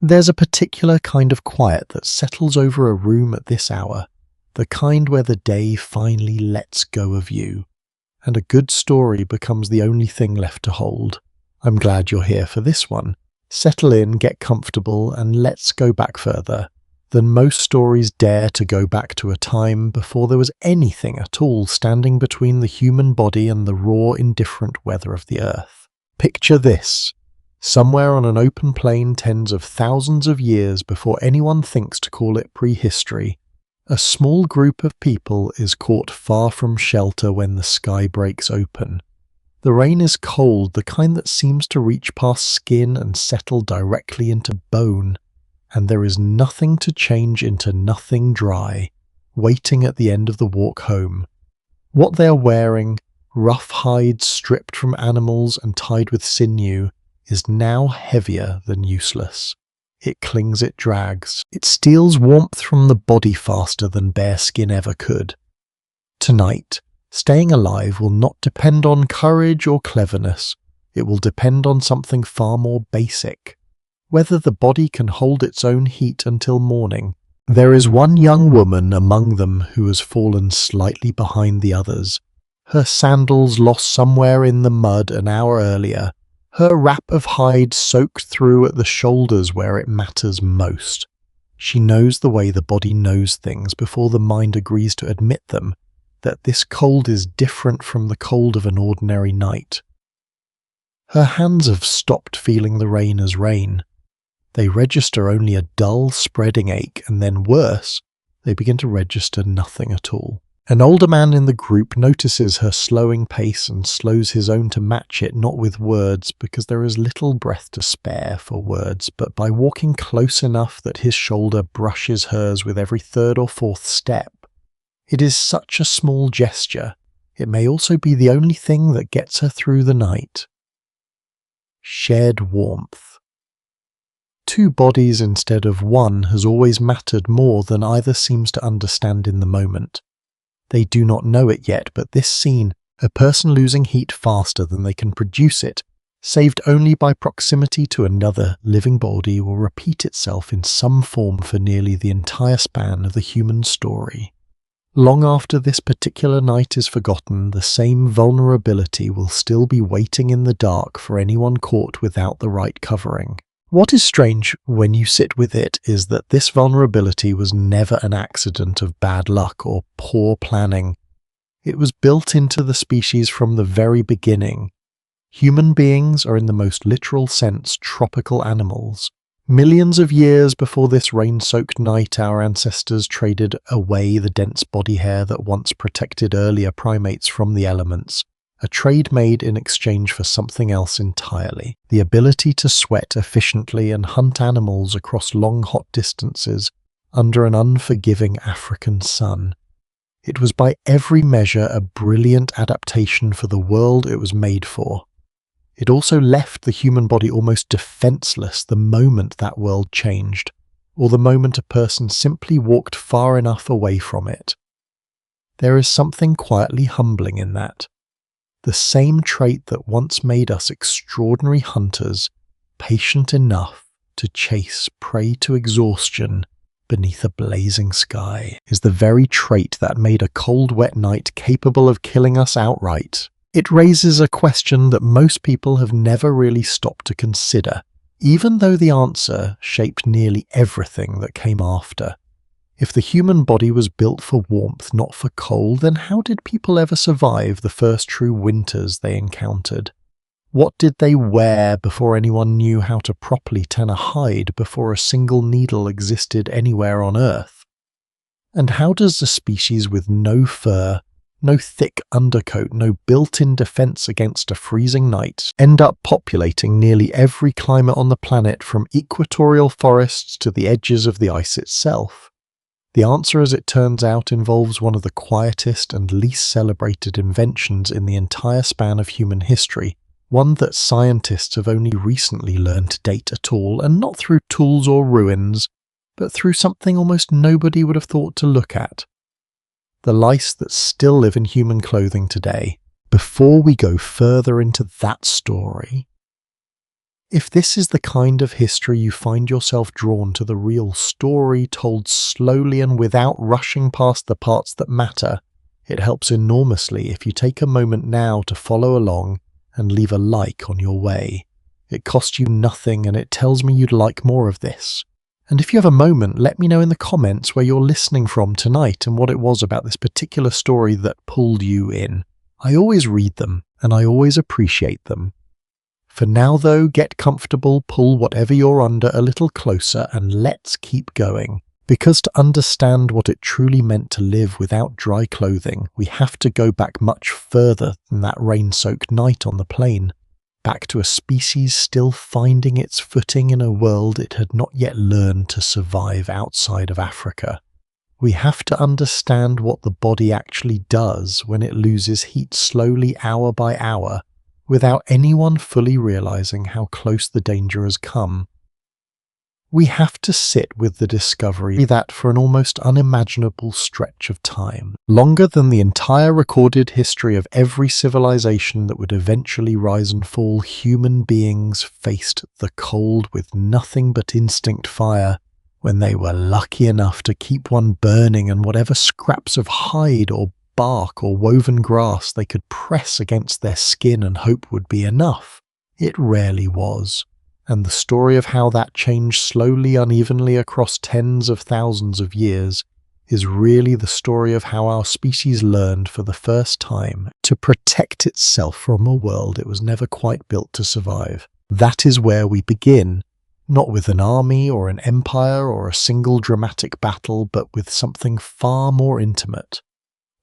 There's a particular kind of quiet that settles over a room at this hour, the kind where the day finally lets go of you, and a good story becomes the only thing left to hold. I'm glad you're here for this one. Settle in, get comfortable, and let's go back further than most stories dare to go back to a time before there was anything at all standing between the human body and the raw, indifferent weather of the earth. Picture this. Somewhere on an open plain tens of thousands of years before anyone thinks to call it prehistory, a small group of people is caught far from shelter when the sky breaks open. The rain is cold, the kind that seems to reach past skin and settle directly into bone, and there is nothing to change into nothing dry, waiting at the end of the walk home. What they are wearing, rough hides stripped from animals and tied with sinew, is now heavier than useless. It clings, it drags, it steals warmth from the body faster than bare skin ever could. Tonight, staying alive will not depend on courage or cleverness. It will depend on something far more basic. Whether the body can hold its own heat until morning. There is one young woman among them who has fallen slightly behind the others. Her sandals lost somewhere in the mud an hour earlier. Her wrap of hide soaked through at the shoulders where it matters most. She knows the way the body knows things before the mind agrees to admit them, that this cold is different from the cold of an ordinary night. Her hands have stopped feeling the rain as rain. They register only a dull, spreading ache, and then worse, they begin to register nothing at all. An older man in the group notices her slowing pace and slows his own to match it, not with words, because there is little breath to spare for words, but by walking close enough that his shoulder brushes hers with every third or fourth step. It is such a small gesture. It may also be the only thing that gets her through the night. Shared warmth. Two bodies instead of one has always mattered more than either seems to understand in the moment. They do not know it yet, but this scene, a person losing heat faster than they can produce it, saved only by proximity to another living body, will repeat itself in some form for nearly the entire span of the human story. Long after this particular night is forgotten, the same vulnerability will still be waiting in the dark for anyone caught without the right covering. What is strange when you sit with it is that this vulnerability was never an accident of bad luck or poor planning. It was built into the species from the very beginning. Human beings are in the most literal sense tropical animals. Millions of years before this rain-soaked night, our ancestors traded away the dense body hair that once protected earlier primates from the elements. A trade made in exchange for something else entirely. The ability to sweat efficiently and hunt animals across long hot distances under an unforgiving African sun. It was by every measure a brilliant adaptation for the world it was made for. It also left the human body almost defenseless the moment that world changed, or the moment a person simply walked far enough away from it. There is something quietly humbling in that. The same trait that once made us extraordinary hunters, patient enough to chase prey to exhaustion beneath a blazing sky, is the very trait that made a cold, wet night capable of killing us outright. It raises a question that most people have never really stopped to consider, even though the answer shaped nearly everything that came after. If the human body was built for warmth, not for cold, then how did people ever survive the first true winters they encountered? What did they wear before anyone knew how to properly tan a hide, before a single needle existed anywhere on Earth? And how does a species with no fur, no thick undercoat, no built-in defense against a freezing night, end up populating nearly every climate on the planet, from equatorial forests to the edges of the ice itself? The answer, as it turns out, involves one of the quietest and least celebrated inventions in the entire span of human history, one that scientists have only recently learned to date at all, and not through tools or ruins, but through something almost nobody would have thought to look at. The lice that still live in human clothing today. Before we go further into that story, If this is the kind of history you find yourself drawn to the real story told slowly and without rushing past the parts that matter, it helps enormously if you take a moment now to follow along and leave a like on your way. It costs you nothing and it tells me you'd like more of this. And if you have a moment, let me know in the comments where you're listening from tonight and what it was about this particular story that pulled you in. I always read them and I always appreciate them. For now though, get comfortable, pull whatever you're under a little closer and let's keep going. Because to understand what it truly meant to live without dry clothing, we have to go back much further than that rain-soaked night on the plain. Back to a species still finding its footing in a world it had not yet learned to survive outside of Africa. We have to understand what the body actually does when it loses heat slowly hour by hour, without anyone fully realizing how close the danger has come. We have to sit with the discovery that for an almost unimaginable stretch of time, longer than the entire recorded history of every civilization that would eventually rise and fall, human beings faced the cold with nothing but instinct fire when they were lucky enough to keep one burning and whatever scraps of hide or bark or woven grass they could press against their skin and hope would be enough. It rarely was. And the story of how that changed slowly, unevenly across tens of thousands of years is really the story of how our species learned for the first time to protect itself from a world it was never quite built to survive. That is where we begin, not with an army or an empire or a single dramatic battle, but with something far more intimate.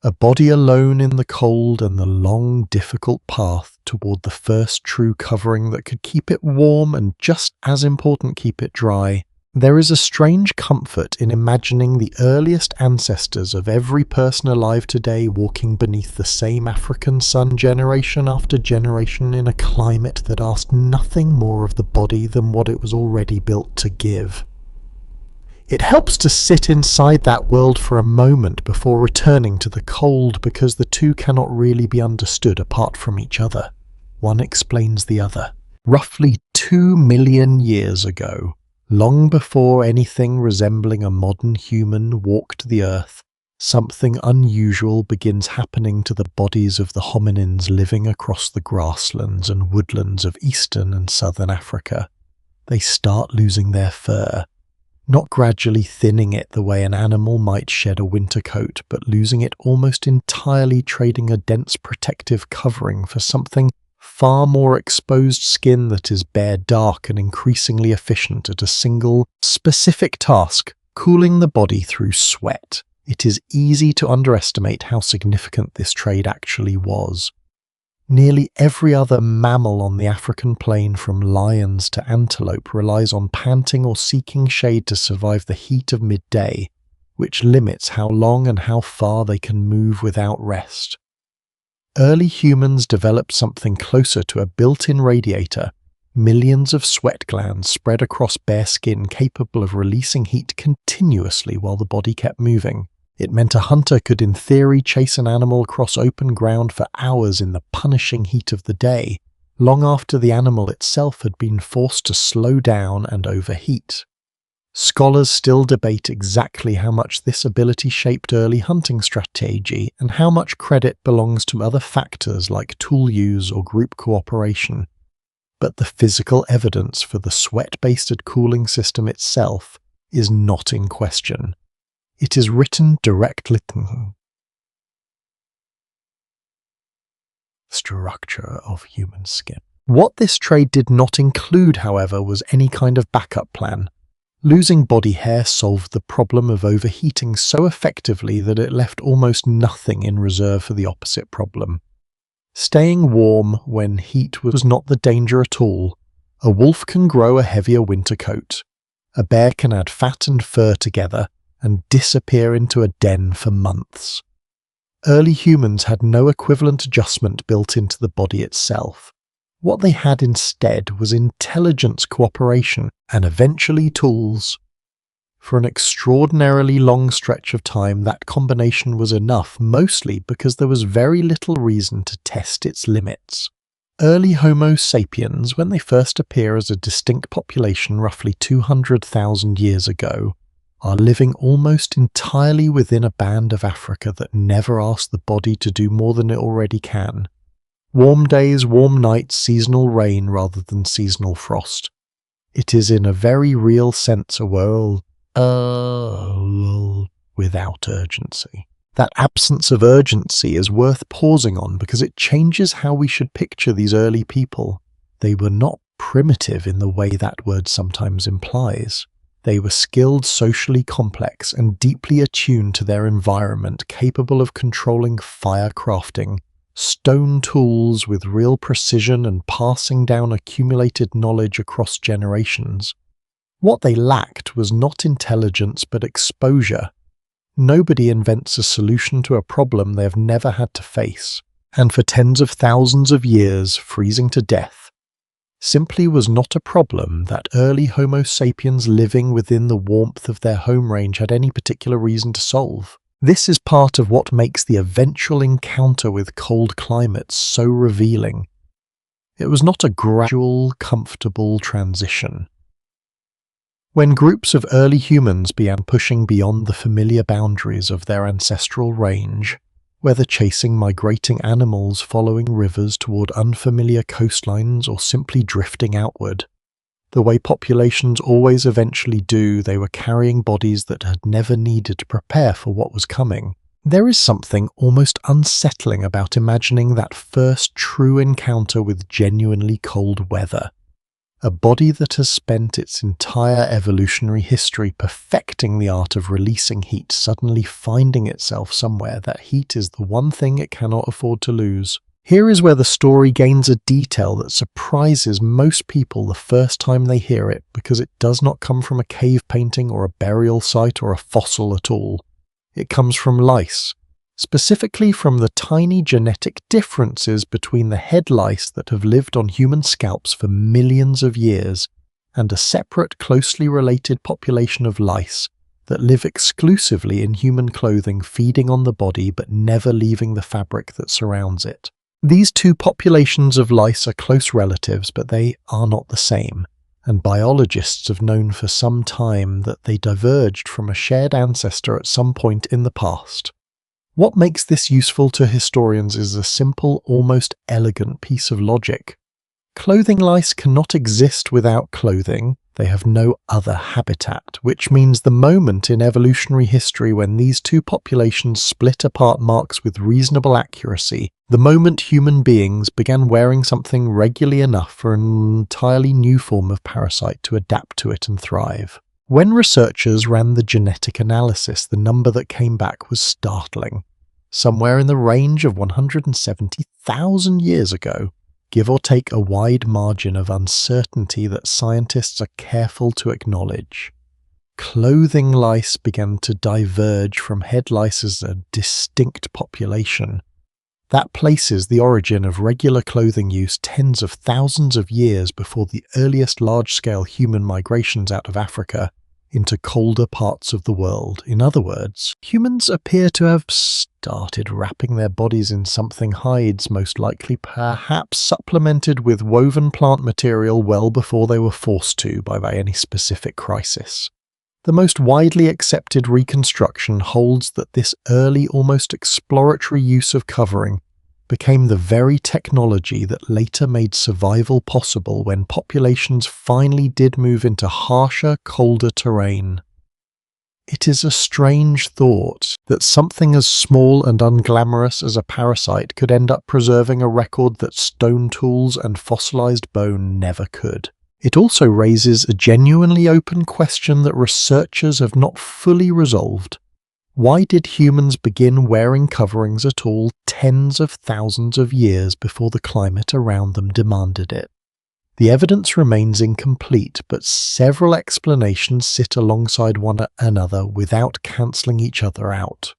A body alone in the cold and the long, difficult path toward the first true covering that could keep it warm and, just as important, keep it dry. There is a strange comfort in imagining the earliest ancestors of every person alive today walking beneath the same African sun generation after generation in a climate that asked nothing more of the body than what it was already built to give. It helps to sit inside that world for a moment before returning to the cold, because the two cannot really be understood apart from each other. One explains the other. Roughly 2 million years ago, long before anything resembling a modern human walked the earth, something unusual begins happening to the bodies of the hominins living across the grasslands and woodlands of eastern and southern Africa. They start losing their fur. Not gradually thinning it the way an animal might shed a winter coat, but losing it almost entirely, trading a dense protective covering for something far more exposed skin that is bare, dark, and increasingly efficient at a single, specific task, cooling the body through sweat. It is easy to underestimate how significant this trade actually was. Nearly every other mammal on the African plain, from lions to antelope, relies on panting or seeking shade to survive the heat of midday, which limits how long and how far they can move without rest. Early humans developed something closer to a built-in radiator, millions of sweat glands spread across bare skin capable of releasing heat continuously while the body kept moving. It meant a hunter could in theory chase an animal across open ground for hours in the punishing heat of the day, long after the animal itself had been forced to slow down and overheat. Scholars still debate exactly how much this ability shaped early hunting strategy and how much credit belongs to other factors like tool use or group cooperation. But the physical evidence for the sweat-based cooling system itself is not in question. It is written directly in structure of human skin. What this trade did not include, however, was any kind of backup plan. Losing body hair solved the problem of overheating so effectively that it left almost nothing in reserve for the opposite problem. Staying warm when heat was not the danger at all. A wolf can grow a heavier winter coat. A bear can add fat and fur together and disappear into a den for months. Early humans had no equivalent adjustment built into the body itself. What they had instead was intelligence, cooperation, and eventually tools. For an extraordinarily long stretch of time, that combination was enough, mostly because there was very little reason to test its limits. Early Homo sapiens, when they first appear as a distinct population roughly 200,000 years ago, are living almost entirely within a band of Africa that never asks the body to do more than it already can. Warm days, warm nights, seasonal rain rather than seasonal frost. It is in a very real sense a world without urgency. That absence of urgency is worth pausing on because it changes how we should picture these early people. They were not primitive in the way that word sometimes implies. They were skilled, socially complex, and deeply attuned to their environment, capable of controlling fire crafting, stone tools with real precision, and passing down accumulated knowledge across generations. What they lacked was not intelligence but exposure. Nobody invents a solution to a problem they have never had to face, and for tens of thousands of years, freezing to death simply was not a problem that early Homo sapiens living within the warmth of their home range had any particular reason to solve. This is part of what makes the eventual encounter with cold climates so revealing. It was not a gradual, comfortable transition. When groups of early humans began pushing beyond the familiar boundaries of their ancestral range, whether chasing migrating animals following rivers toward unfamiliar coastlines or simply drifting outward, the way populations always eventually do, they were carrying bodies that had never needed to prepare for what was coming. There is something almost unsettling about imagining that first true encounter with genuinely cold weather. A body that has spent its entire evolutionary history perfecting the art of releasing heat suddenly finding itself somewhere that heat is the one thing it cannot afford to lose. Here is where the story gains a detail that surprises most people the first time they hear it, because it does not come from a cave painting or a burial site or a fossil at all. It comes from lice. Specifically from the tiny genetic differences between the head lice that have lived on human scalps for millions of years and a separate, closely related population of lice that live exclusively in human clothing, feeding on the body but never leaving the fabric that surrounds it. These two populations of lice are close relatives, but they are not the same, and biologists have known for some time that they diverged from a shared ancestor at some point in the past. What makes this useful to historians is a simple, almost elegant piece of logic. Clothing lice cannot exist without clothing. They have no other habitat, which means the moment in evolutionary history when these two populations split apart marks with reasonable accuracy the moment human beings began wearing something regularly enough for an entirely new form of parasite to adapt to it and thrive. When researchers ran the genetic analysis, the number that came back was startling. Somewhere in the range of 170,000 years ago, give or take a wide margin of uncertainty that scientists are careful to acknowledge. Clothing lice began to diverge from head lice as a distinct population. That places the origin of regular clothing use tens of thousands of years before the earliest large-scale human migrations out of Africa into colder parts of the world. In other words, humans appear to have started wrapping their bodies in something hides, most likely perhaps supplemented with woven plant material well before they were forced to by any specific crisis. The most widely accepted reconstruction holds that this early, almost exploratory use of covering became the very technology that later made survival possible when populations finally did move into harsher, colder terrain. It is a strange thought that something as small and unglamorous as a parasite could end up preserving a record that stone tools and fossilized bone never could. It also raises a genuinely open question that researchers have not fully resolved. Why did humans begin wearing coverings at all tens of thousands of years before the climate around them demanded it? The evidence remains incomplete, but several explanations sit alongside one another without cancelling each other out.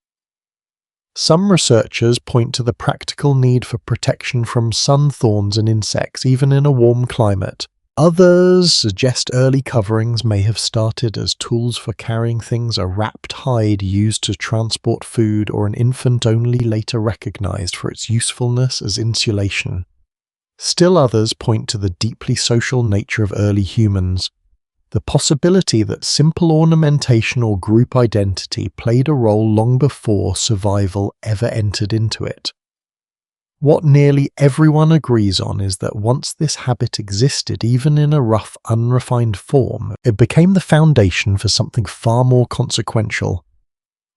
Some researchers point to the practical need for protection from sun thorns and insects even in a warm climate. Others suggest early coverings may have started as tools for carrying things, a wrapped hide used to transport food, or an infant only later recognized for its usefulness as insulation. Still others point to the deeply social nature of early humans, the possibility that simple ornamentation or group identity played a role long before survival ever entered into it. What nearly everyone agrees on is that once this habit existed, even in a rough, unrefined form, it became the foundation for something far more consequential.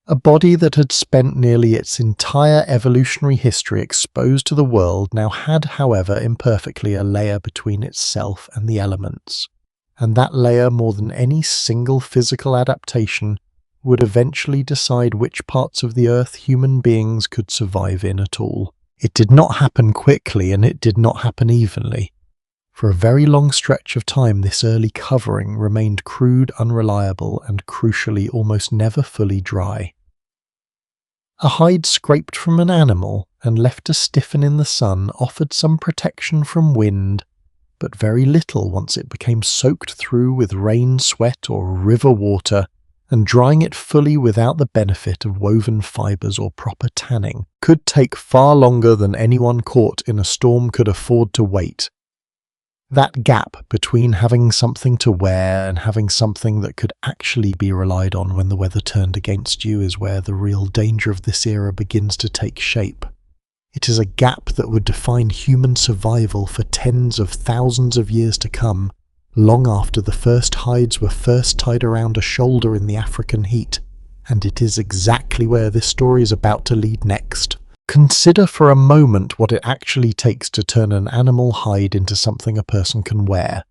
A body that had spent nearly its entire evolutionary history exposed to the world now had, however imperfectly, a layer between itself and the elements. And that layer, more than any single physical adaptation, would eventually decide which parts of the Earth human beings could survive in at all. It did not happen quickly, and it did not happen evenly. For a very long stretch of time, this early covering remained crude, unreliable, and crucially almost never fully dry. A hide scraped from an animal and left to stiffen in the sun offered some protection from wind, but very little once it became soaked through with rain, sweat, or river water, and drying it fully without the benefit of woven fibers or proper tanning could take far longer than anyone caught in a storm could afford to wait. That gap between having something to wear and having something that could actually be relied on when the weather turned against you is where the real danger of this era begins to take shape. It is a gap that would define human survival for tens of thousands of years to come, long after the first hides were first tied around a shoulder in the African heat, and it is exactly where this story is about to lead next. Consider for a moment what it actually takes to turn an animal hide into something a person can wear.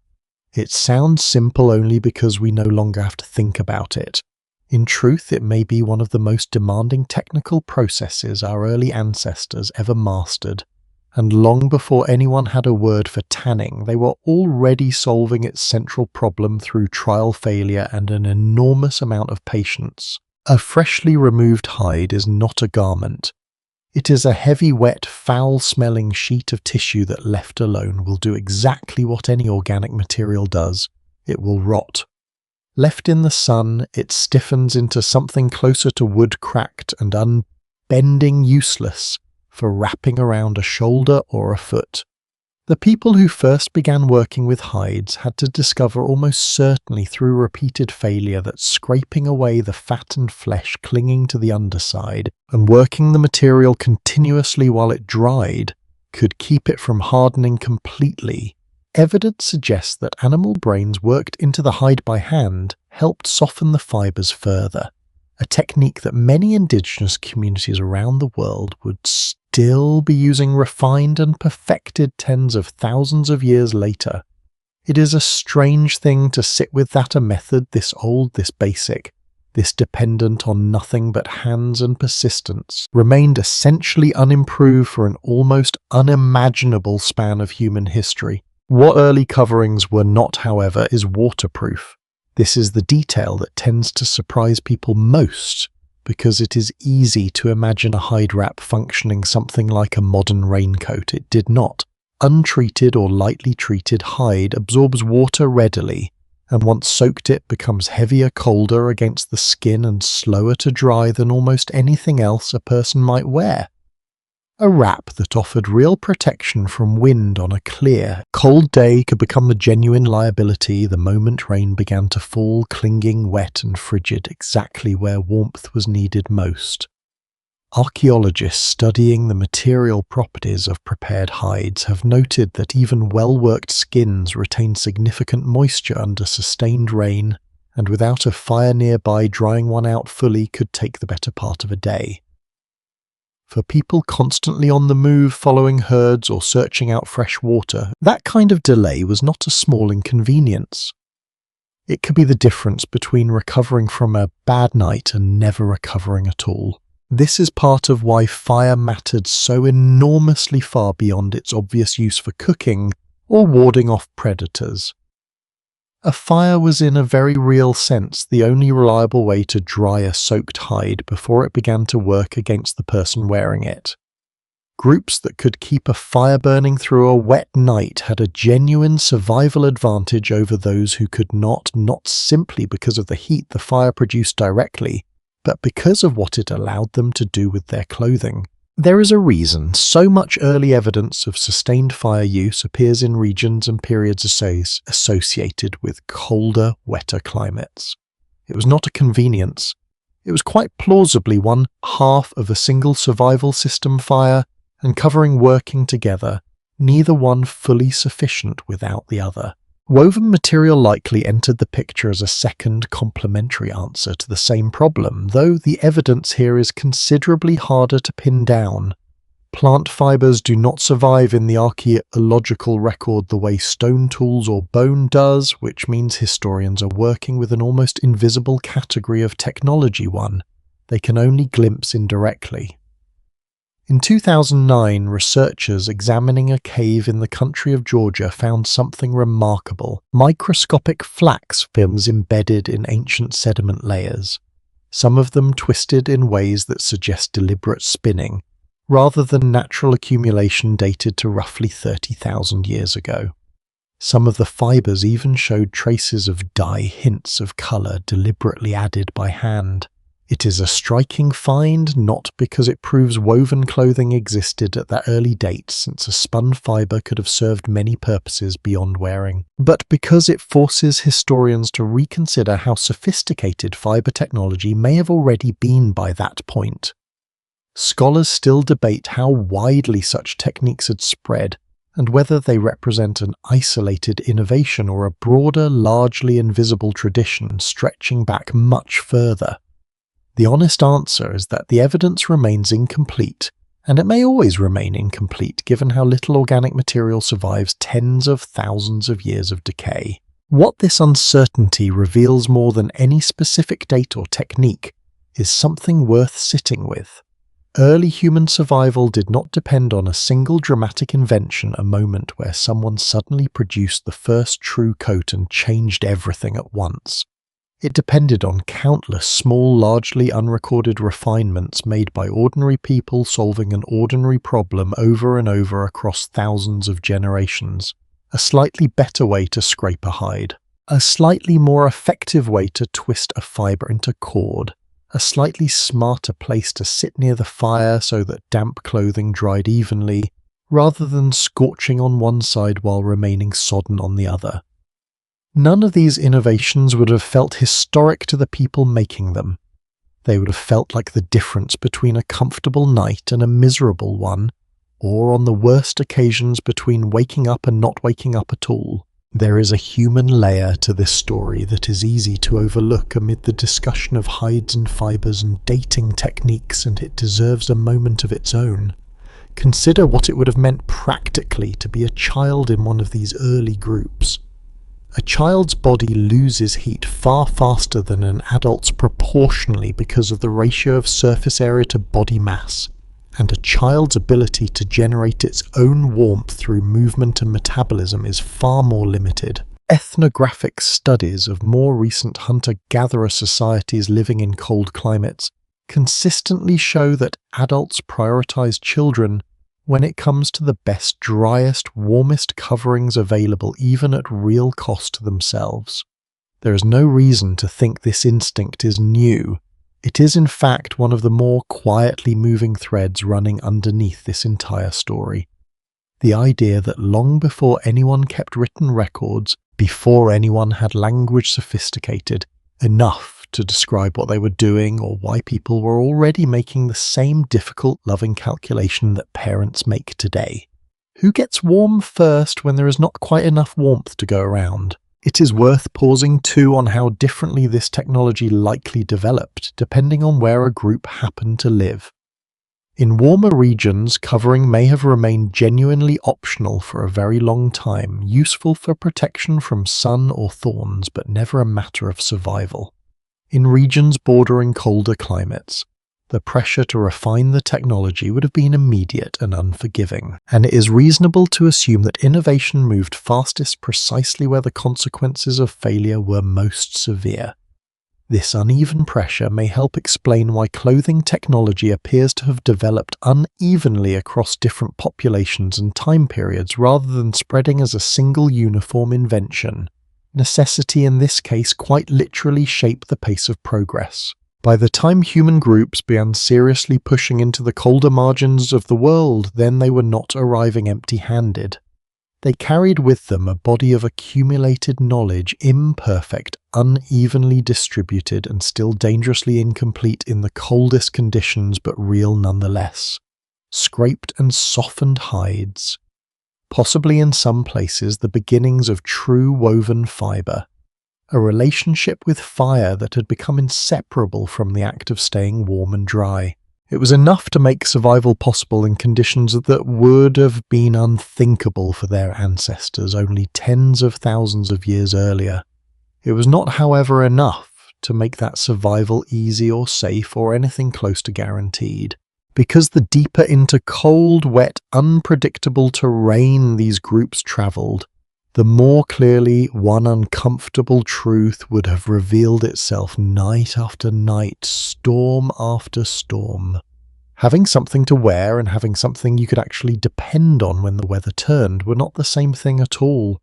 It sounds simple only because we no longer have to think about it. In truth, it may be one of the most demanding technical processes our early ancestors ever mastered, and long before anyone had a word for tanning, they were already solving its central problem through trial failure and an enormous amount of patience. A freshly removed hide is not a garment. It is a heavy, wet, foul-smelling sheet of tissue that, left alone, will do exactly what any organic material does. It will rot. Left in the sun, it stiffens into something closer to wood, cracked and unbending, useless for wrapping around a shoulder or a foot. The people who first began working with hides had to discover almost certainly through repeated failure that scraping away the fat and flesh clinging to the underside and working the material continuously while it dried could keep it from hardening completely. Evidence suggests that animal brains worked into the hide by hand helped soften the fibers further, a technique that many indigenous communities around the world would still be using refined and perfected tens of thousands of years later. It is a strange thing to sit with that a method this old, this basic, this dependent on nothing but hands and persistence, remained essentially unimproved for an almost unimaginable span of human history. What early coverings were not, however, is waterproof. This is the detail that tends to surprise people most, because it is easy to imagine a hide wrap functioning something like a modern raincoat. It did not. Untreated or lightly treated hide absorbs water readily, and once soaked it becomes heavier, colder against the skin and slower to dry than almost anything else a person might wear. A wrap that offered real protection from wind on a clear, cold day could become a genuine liability the moment rain began to fall, clinging, wet and frigid, exactly where warmth was needed most. Archaeologists studying the material properties of prepared hides have noted that even well-worked skins retain significant moisture under sustained rain, and without a fire nearby, drying one out fully could take the better part of a day. For people constantly on the move, following herds or searching out fresh water, that kind of delay was not a small inconvenience. It could be the difference between recovering from a bad night and never recovering at all. This is part of why fire mattered so enormously far beyond its obvious use for cooking or warding off predators. A fire was in a very real sense the only reliable way to dry a soaked hide before it began to work against the person wearing it. Groups that could keep a fire burning through a wet night had a genuine survival advantage over those who could not simply because of the heat the fire produced directly, but because of what it allowed them to do with their clothing. There is a reason so much early evidence of sustained fire use appears in regions and periods associated with colder, wetter climates. It was not a convenience. It was quite plausibly one half of a single survival system fire, and covering working together, neither one fully sufficient without the other. Woven material likely entered the picture as a second complementary answer to the same problem, though the evidence here is considerably harder to pin down. Plant fibers do not survive in the archaeological record the way stone tools or bone does, which means historians are working with an almost invisible category of technology one they can only glimpse indirectly. In 2009, researchers examining a cave in the country of Georgia found something remarkable: microscopic flax films embedded in ancient sediment layers, some of them twisted in ways that suggest deliberate spinning, rather than natural accumulation dated to roughly 30,000 years ago. Some of the fibers even showed traces of dye, hints of colour deliberately added by hand. It is a striking find, not because it proves woven clothing existed at that early date, since a spun fibre could have served many purposes beyond wearing, but because it forces historians to reconsider how sophisticated fibre technology may have already been by that point. Scholars still debate how widely such techniques had spread, and whether they represent an isolated innovation or a broader, largely invisible tradition stretching back much further. The honest answer is that the evidence remains incomplete, and it may always remain incomplete given how little organic material survives tens of thousands of years of decay. What this uncertainty reveals more than any specific date or technique is something worth sitting with. Early human survival did not depend on a single dramatic invention, a moment where someone suddenly produced the first true coat and changed everything at once. It depended on countless small, largely unrecorded refinements made by ordinary people solving an ordinary problem over and over across thousands of generations. A slightly better way to scrape a hide. A slightly more effective way to twist a fibre into cord. A slightly smarter place to sit near the fire so that damp clothing dried evenly, rather than scorching on one side while remaining sodden on the other. None of these innovations would have felt historic to the people making them. They would have felt like the difference between a comfortable night and a miserable one, or on the worst occasions between waking up and not waking up at all. There is a human layer to this story that is easy to overlook amid the discussion of hides and fibres and dating techniques, and it deserves a moment of its own. Consider what it would have meant practically to be a child in one of these early groups. A child's body loses heat far faster than an adult's proportionally because of the ratio of surface area to body mass, and a child's ability to generate its own warmth through movement and metabolism is far more limited. Ethnographic studies of more recent hunter-gatherer societies living in cold climates consistently show that adults prioritize children when it comes to the best, driest, warmest coverings available, even at real cost to themselves. There is no reason to think this instinct is new. It is in fact one of the more quietly moving threads running underneath this entire story. The idea that long before anyone kept written records, before anyone had language sophisticated enough to describe what they were doing or why people were already making the same difficult, loving calculation that parents make today. Who gets warm first when there is not quite enough warmth to go around? It is worth pausing too on how differently this technology likely developed, depending on where a group happened to live. In warmer regions, covering may have remained genuinely optional for a very long time, useful for protection from sun or thorns, but never a matter of survival. In regions bordering colder climates, the pressure to refine the technology would have been immediate and unforgiving, and it is reasonable to assume that innovation moved fastest precisely where the consequences of failure were most severe. This uneven pressure may help explain why clothing technology appears to have developed unevenly across different populations and time periods rather than spreading as a single uniform invention. Necessity in this case quite literally shaped the pace of progress. By the time human groups began seriously pushing into the colder margins of the world, then they were not arriving empty-handed. They carried with them a body of accumulated knowledge, imperfect, unevenly distributed, and still dangerously incomplete in the coldest conditions, but real nonetheless. Scraped and softened hides. Possibly in some places the beginnings of true woven fibre. A relationship with fire that had become inseparable from the act of staying warm and dry. It was enough to make survival possible in conditions that would have been unthinkable for their ancestors only tens of thousands of years earlier. It was not, however, enough to make that survival easy or safe or anything close to guaranteed. Because the deeper into cold, wet, unpredictable terrain these groups travelled, the more clearly one uncomfortable truth would have revealed itself night after night, storm after storm. Having something to wear and having something you could actually depend on when the weather turned were not the same thing at all,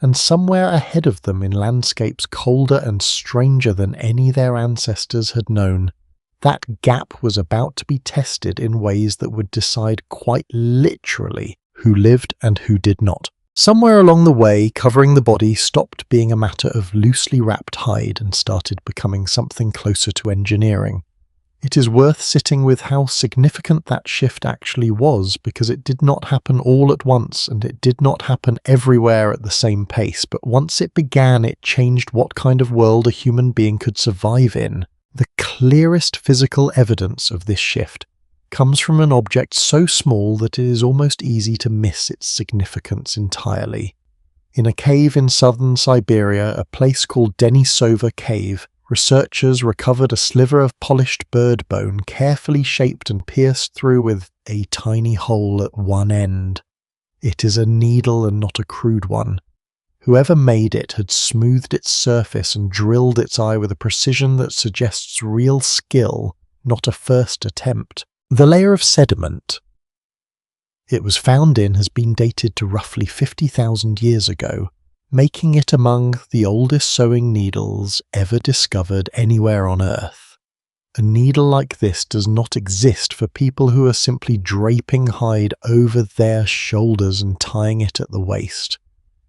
and somewhere ahead of them in landscapes colder and stranger than any their ancestors had known, that gap was about to be tested in ways that would decide quite literally who lived and who did not. Somewhere along the way, covering the body stopped being a matter of loosely wrapped hide and started becoming something closer to engineering. It is worth sitting with how significant that shift actually was, because it did not happen all at once and it did not happen everywhere at the same pace, but once it began, it changed what kind of world a human being could survive in. The clearest physical evidence of this shift comes from an object so small that it is almost easy to miss its significance entirely. In a cave in southern Siberia, a place called Denisova Cave, researchers recovered a sliver of polished bird bone carefully shaped and pierced through with a tiny hole at one end. It is a needle and not a crude one. Whoever made it had smoothed its surface and drilled its eye with a precision that suggests real skill, not a first attempt. The layer of sediment it was found in has been dated to roughly 50,000 years ago, making it among the oldest sewing needles ever discovered anywhere on Earth. A needle like this does not exist for people who are simply draping hide over their shoulders and tying it at the waist.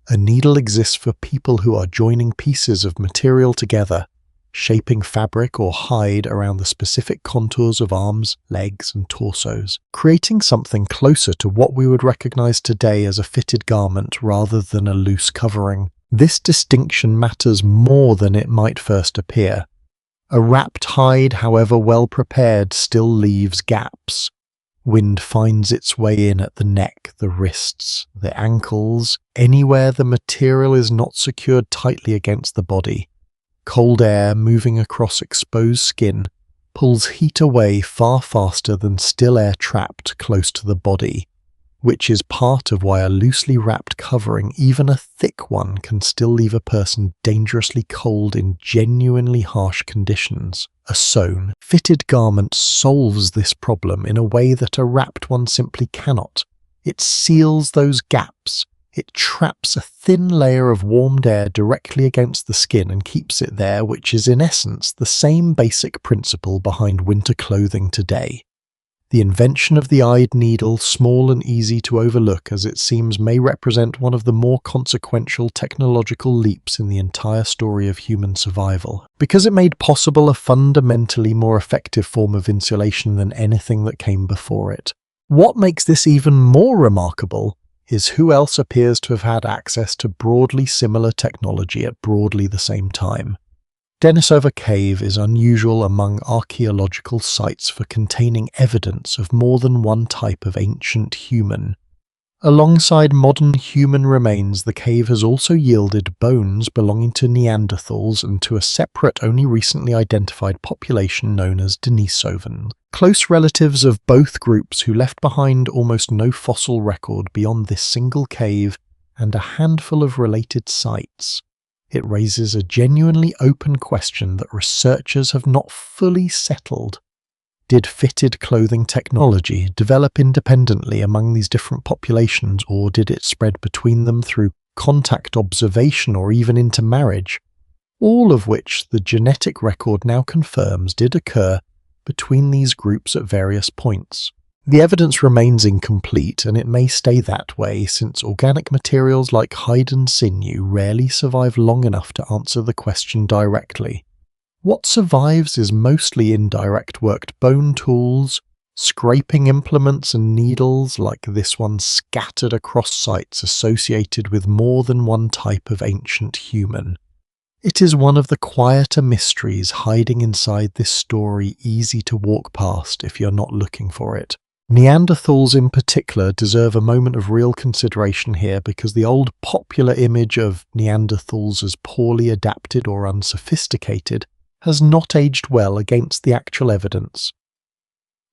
A needle exists for people who are joining pieces of material together, shaping fabric or hide around the specific contours of arms, legs, and torsos, creating something closer to what we would recognize today as a fitted garment rather than a loose covering. This distinction matters more than it might first appear. A wrapped hide, however well prepared, still leaves gaps. Wind finds its way in at the neck, the wrists, the ankles, anywhere the material is not secured tightly against the body. Cold air moving across exposed skin pulls heat away far faster than still air trapped close to the body, which is part of why a loosely wrapped covering, even a thick one, can still leave a person dangerously cold in genuinely harsh conditions. A sewn, fitted garment solves this problem in a way that a wrapped one simply cannot. It seals those gaps. It traps a thin layer of warmed air directly against the skin and keeps it there, which is in essence the same basic principle behind winter clothing today. The invention of the eyed needle, small and easy to overlook as it seems, may represent one of the more consequential technological leaps in the entire story of human survival, because it made possible a fundamentally more effective form of insulation than anything that came before it. What makes this even more remarkable is who else appears to have had access to broadly similar technology at broadly the same time. Denisova Cave is unusual among archaeological sites for containing evidence of more than one type of ancient human. Alongside modern human remains, the cave has also yielded bones belonging to Neanderthals and to a separate, only recently identified population known as Denisovans, close relatives of both groups who left behind almost no fossil record beyond this single cave and a handful of related sites. It raises a genuinely open question that researchers have not fully settled. Did fitted clothing technology develop independently among these different populations, or did it spread between them through contact observation or even intermarriage? all of which the genetic record now confirms did occur between these groups at various points. The evidence remains incomplete, and it may stay that way since organic materials like hide and sinew rarely survive long enough to answer the question directly. What survives is mostly indirect worked bone tools, scraping implements and needles like this one scattered across sites associated with more than one type of ancient human. It is one of the quieter mysteries hiding inside this story, easy to walk past if you're not looking for it. Neanderthals in particular deserve a moment of real consideration here because the old popular image of Neanderthals as poorly adapted or unsophisticated has not aged well against the actual evidence.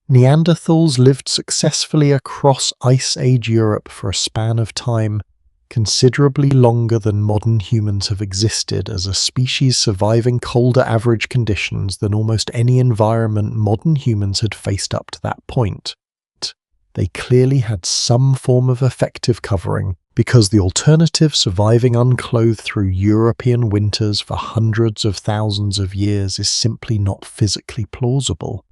Neanderthals lived successfully across Ice Age Europe for a span of time considerably longer than modern humans have existed as a species surviving colder average conditions than almost any environment modern humans had faced up to that point. They clearly had some form of effective covering, because the alternative, surviving unclothed through European winters for hundreds of thousands of years, is simply not physically plausible.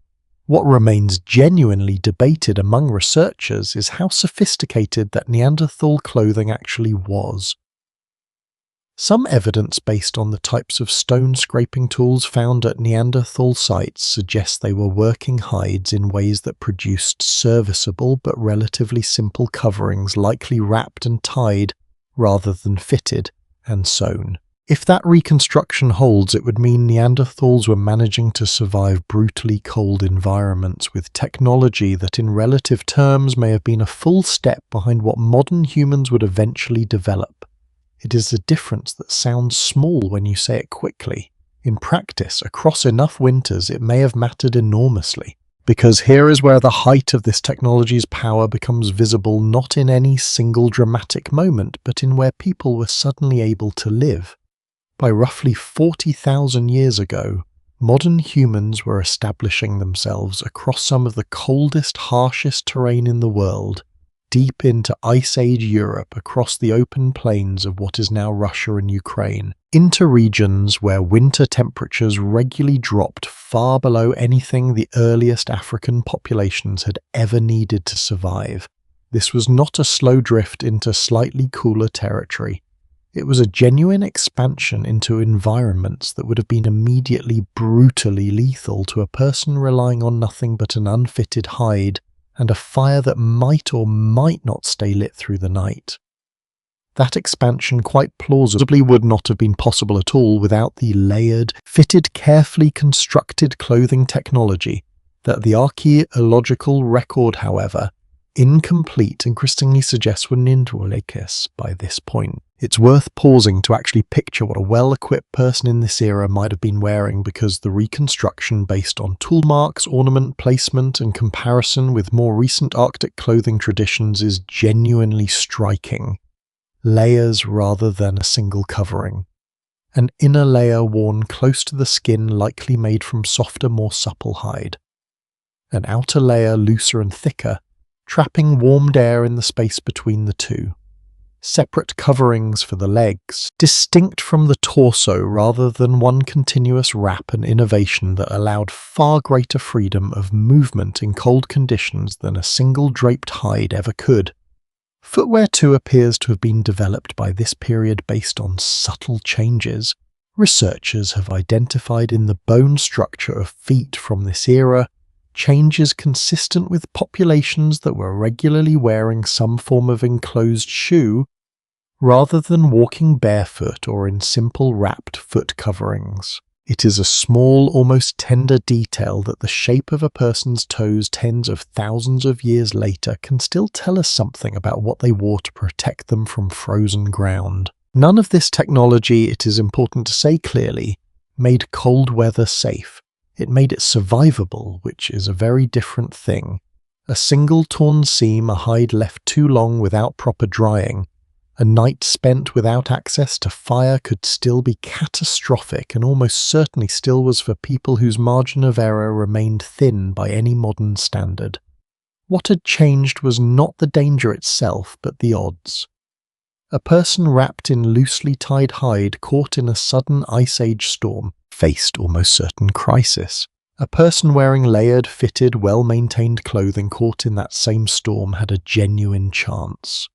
What remains genuinely debated among researchers is how sophisticated that Neanderthal clothing actually was. Some evidence based on the types of stone scraping tools found at Neanderthal sites suggests they were working hides in ways that produced serviceable but relatively simple coverings, likely wrapped and tied rather than fitted and sewn. If that reconstruction holds, it would mean Neanderthals were managing to survive brutally cold environments with technology that in relative terms may have been a full step behind what modern humans would eventually develop. It is a difference that sounds small when you say it quickly. In practice, across enough winters, it may have mattered enormously, because here is where the height of this technology's power becomes visible not in any single dramatic moment, but in where people were suddenly able to live. By roughly 40,000 years ago, modern humans were establishing themselves across some of the coldest, harshest terrain in the world, deep into Ice Age Europe, across the open plains of what is now Russia and Ukraine, into regions where winter temperatures regularly dropped far below anything the earliest African populations had ever needed to survive. This was not a slow drift into slightly cooler territory. It was a genuine expansion into environments that would have been immediately brutally lethal to a person relying on nothing but an unfitted hide and a fire that might or might not stay lit through the night. That expansion quite plausibly would not have been possible at all without the layered, fitted, carefully constructed clothing technology that the archaeological record, however, incomplete, increasingly suggests were Neanderthals by this point. It's worth pausing to actually picture what a well-equipped person in this era might have been wearing, because the reconstruction based on tool marks, ornament placement, and comparison with more recent Arctic clothing traditions is genuinely striking. Layers rather than a single covering. An inner layer worn close to the skin, likely made from softer, more supple hide. An outer layer looser and thicker, trapping warmed air in the space between the two. Separate coverings for the legs, distinct from the torso rather than one continuous wrap, an innovation that allowed far greater freedom of movement in cold conditions than a single draped hide ever could. Footwear too appears to have been developed by this period based on subtle changes researchers have identified in the bone structure of feet from this era, changes consistent with populations that were regularly wearing some form of enclosed shoe, rather than walking barefoot or in simple wrapped foot coverings. It is a small, almost tender detail that the shape of a person's toes tens of thousands of years later can still tell us something about what they wore to protect them from frozen ground. None of this technology, it is important to say clearly, made cold weather safe. It made it survivable, which is a very different thing. A single torn seam, a hide left too long without proper drying, a night spent without access to fire could still be catastrophic, and almost certainly still was for people whose margin of error remained thin by any modern standard. What had changed was not the danger itself, but the odds. A person wrapped in loosely tied hide caught in a sudden Ice Age storm faced almost certain crisis. A person wearing layered, fitted, well-maintained clothing caught in that same storm had a genuine chance.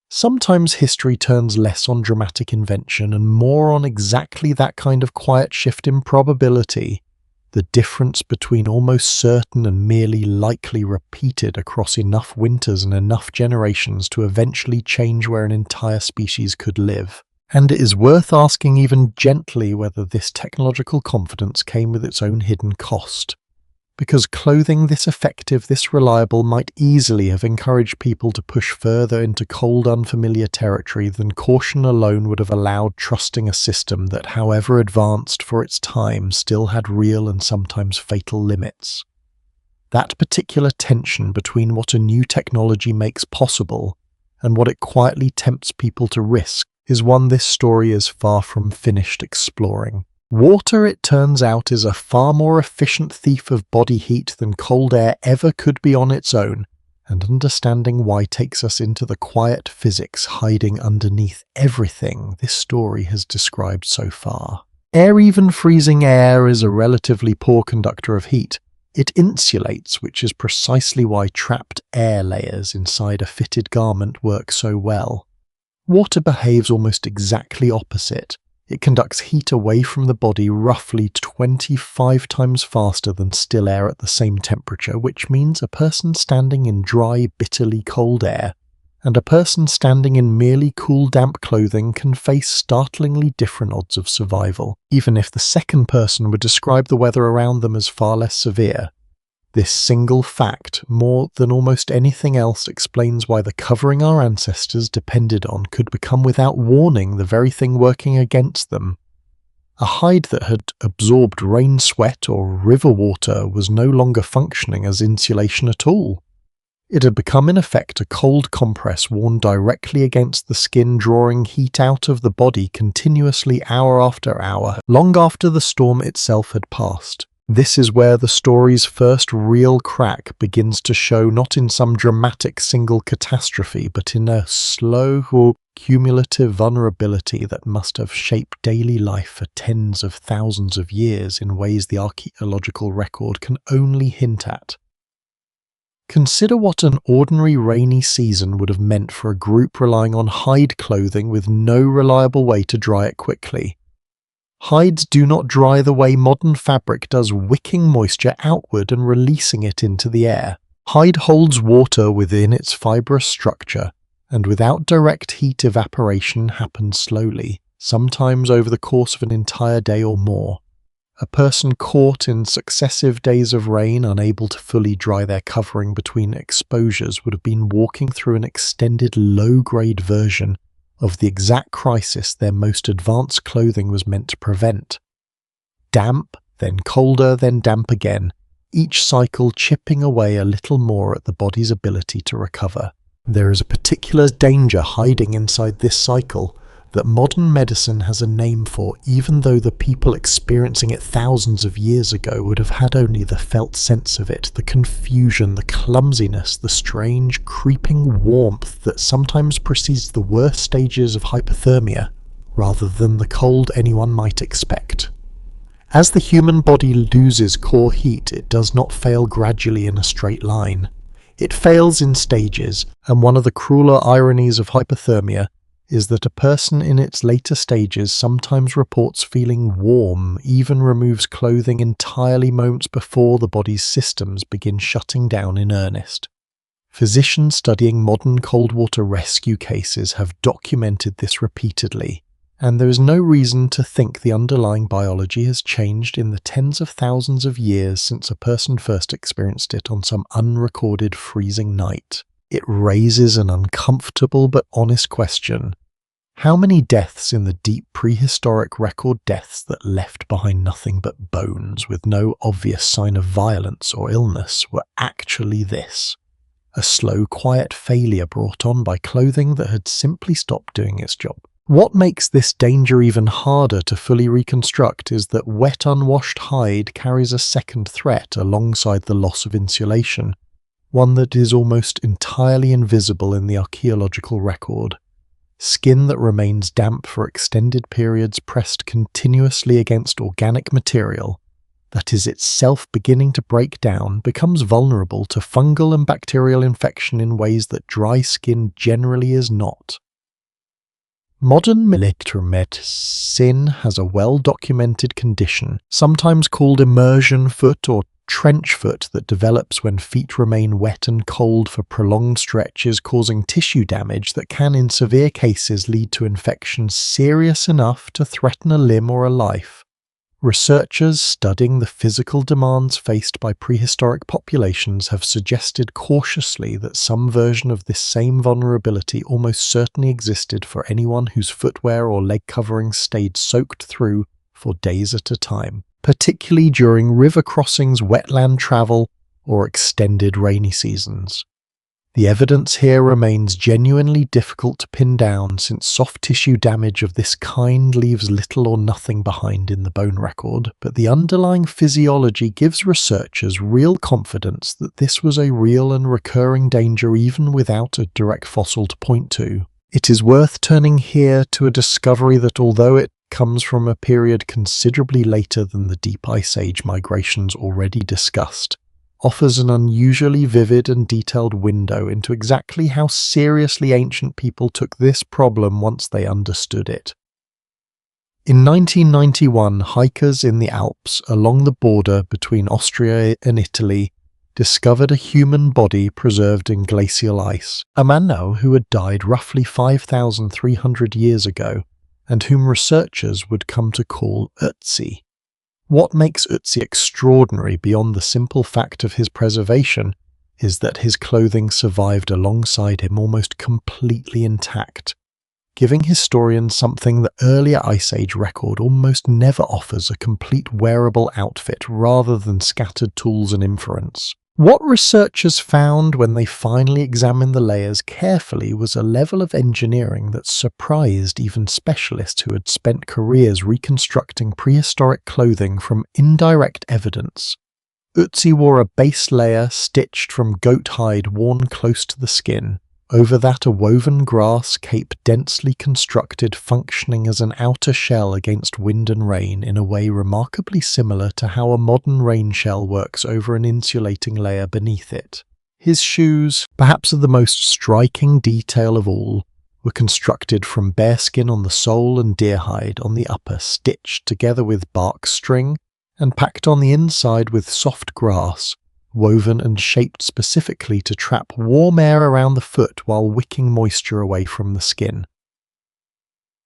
Sometimes history turns less on dramatic invention and more on exactly that kind of quiet shift in probability, the difference between almost certain and merely likely repeated across enough winters and enough generations to eventually change where an entire species could live. And it is worth asking even gently whether this technological confidence came with its own hidden cost. Because clothing this effective, this reliable, might easily have encouraged people to push further into cold, unfamiliar territory than caution alone would have allowed, trusting a system that, however advanced for its time, still had real and sometimes fatal limits. That particular tension between what a new technology makes possible and what it quietly tempts people to risk is one this story is far from finished exploring. Water, it turns out, is a far more efficient thief of body heat than cold air ever could be on its own, and understanding why takes us into the quiet physics hiding underneath everything this story has described so far. Air, even freezing air, is a relatively poor conductor of heat. It insulates, which is precisely why trapped air layers inside a fitted garment work so well. Water behaves almost exactly opposite. It conducts heat away from the body roughly 25 times faster than still air at the same temperature, which means a person standing in dry, bitterly cold air and a person standing in merely cool, damp clothing can face startlingly different odds of survival, even if the second person would describe the weather around them as far less severe. This single fact, more than almost anything else, explains why the covering our ancestors depended on could become without warning the very thing working against them. A hide that had absorbed rain sweat or river water was no longer functioning as insulation at all. It had become in effect a cold compress worn directly against the skin, drawing heat out of the body continuously hour after hour, long after the storm itself had passed. This is where the story's first real crack begins to show, not in some dramatic single catastrophe, but in a slow, cumulative vulnerability that must have shaped daily life for tens of thousands of years in ways the archaeological record can only hint at. Consider what an ordinary rainy season would have meant for a group relying on hide clothing with no reliable way to dry it quickly. Hides do not dry the way modern fabric does, wicking moisture outward and releasing it into the air. Hide holds water within its fibrous structure, and without direct heat, evaporation happens slowly, sometimes over the course of an entire day or more. A person caught in successive days of rain, unable to fully dry their covering between exposures, would have been walking through an extended low-grade version of the exact crisis their most advanced clothing was meant to prevent. Damp, then colder, then damp again, each cycle chipping away a little more at the body's ability to recover. There is a particular danger hiding inside this cycle that modern medicine has a name for, even though the people experiencing it thousands of years ago would have had only the felt sense of it, the confusion, the clumsiness, the strange, creeping warmth that sometimes precedes the worst stages of hypothermia, rather than the cold anyone might expect. As the human body loses core heat, it does not fail gradually in a straight line. It fails in stages, and one of the crueler ironies of hypothermia is that a person in its later stages sometimes reports feeling warm, even removes clothing entirely moments before the body's systems begin shutting down in earnest. Physicians studying modern cold water rescue cases have documented this repeatedly, and there is no reason to think the underlying biology has changed in the tens of thousands of years since a person first experienced it on some unrecorded freezing night. It raises an uncomfortable but honest question. How many deaths in the deep prehistoric record, deaths that left behind nothing but bones with no obvious sign of violence or illness, were actually this? A slow, quiet failure brought on by clothing that had simply stopped doing its job. What makes this danger even harder to fully reconstruct is that wet, unwashed hide carries a second threat alongside the loss of insulation, one that is almost entirely invisible in the archaeological record: skin that remains damp for extended periods pressed continuously against organic material, that is itself beginning to break down, becomes vulnerable to fungal and bacterial infection in ways that dry skin generally is not. Modern military medicine has a well-documented condition, sometimes called immersion foot or trench foot, that develops when feet remain wet and cold for prolonged stretches, causing tissue damage that can, in severe cases, lead to infection serious enough to threaten a limb or a life. Researchers studying the physical demands faced by prehistoric populations have suggested cautiously that some version of this same vulnerability almost certainly existed for anyone whose footwear or leg coverings stayed soaked through for days at a time, particularly during river crossings, wetland travel, or extended rainy seasons. The evidence here remains genuinely difficult to pin down, since soft tissue damage of this kind leaves little or nothing behind in the bone record, but the underlying physiology gives researchers real confidence that this was a real and recurring danger even without a direct fossil to point to. It is worth turning here to a discovery that, although it comes from a period considerably later than the Deep Ice Age migrations already discussed, offers an unusually vivid and detailed window into exactly how seriously ancient people took this problem once they understood it. In 1991, hikers in the Alps along the border between Austria and Italy discovered a human body preserved in glacial ice, a man who had died roughly 5,300 years ago, and whom researchers would come to call Ötzi. What makes Ötzi extraordinary beyond the simple fact of his preservation is that his clothing survived alongside him almost completely intact, giving historians something the earlier Ice Age record almost never offers: a complete wearable outfit rather than scattered tools and inference. What researchers found when they finally examined the layers carefully was a level of engineering that surprised even specialists who had spent careers reconstructing prehistoric clothing from indirect evidence. Ötzi wore a base layer stitched from goat hide worn close to the skin. Over that, a woven grass cape densely constructed, functioning as an outer shell against wind and rain in a way remarkably similar to how a modern rain shell works over an insulating layer beneath it. His shoes, perhaps of the most striking detail of all, were constructed from bearskin on the sole and deerhide on the upper, stitched together with bark string, and packed on the inside with soft grass, woven and shaped specifically to trap warm air around the foot while wicking moisture away from the skin.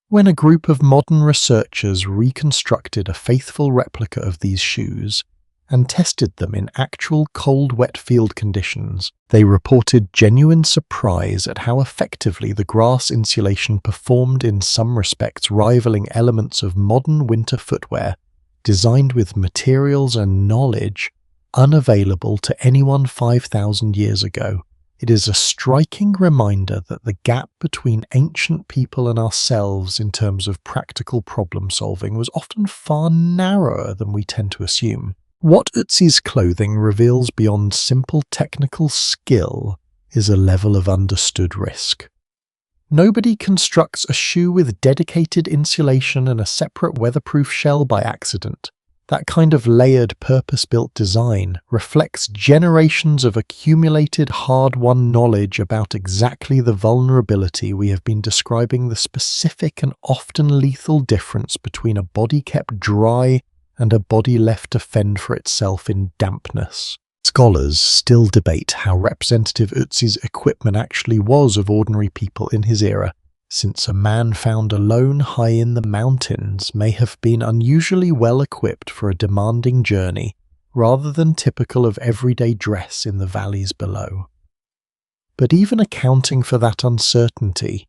When a group of modern researchers reconstructed a faithful replica of these shoes and tested them in actual cold, wet field conditions, they reported genuine surprise at how effectively the grass insulation performed, in some respects rivaling elements of modern winter footwear designed with materials and knowledge unavailable to anyone 5,000 years ago. It is a striking reminder that the gap between ancient people and ourselves in terms of practical problem solving was often far narrower than we tend to assume. What Ötzi's clothing reveals beyond simple technical skill is a level of understood risk. Nobody constructs a shoe with dedicated insulation and a separate weatherproof shell by accident. That kind of layered, purpose-built design reflects generations of accumulated, hard-won knowledge about exactly the vulnerability we have been describing, the specific and often lethal difference between a body kept dry and a body left to fend for itself in dampness. Scholars still debate how representative Ötzi's equipment actually was of ordinary people in his era, since a man found alone high in the mountains may have been unusually well equipped for a demanding journey, rather than typical of everyday dress in the valleys below. But even accounting for that uncertainty,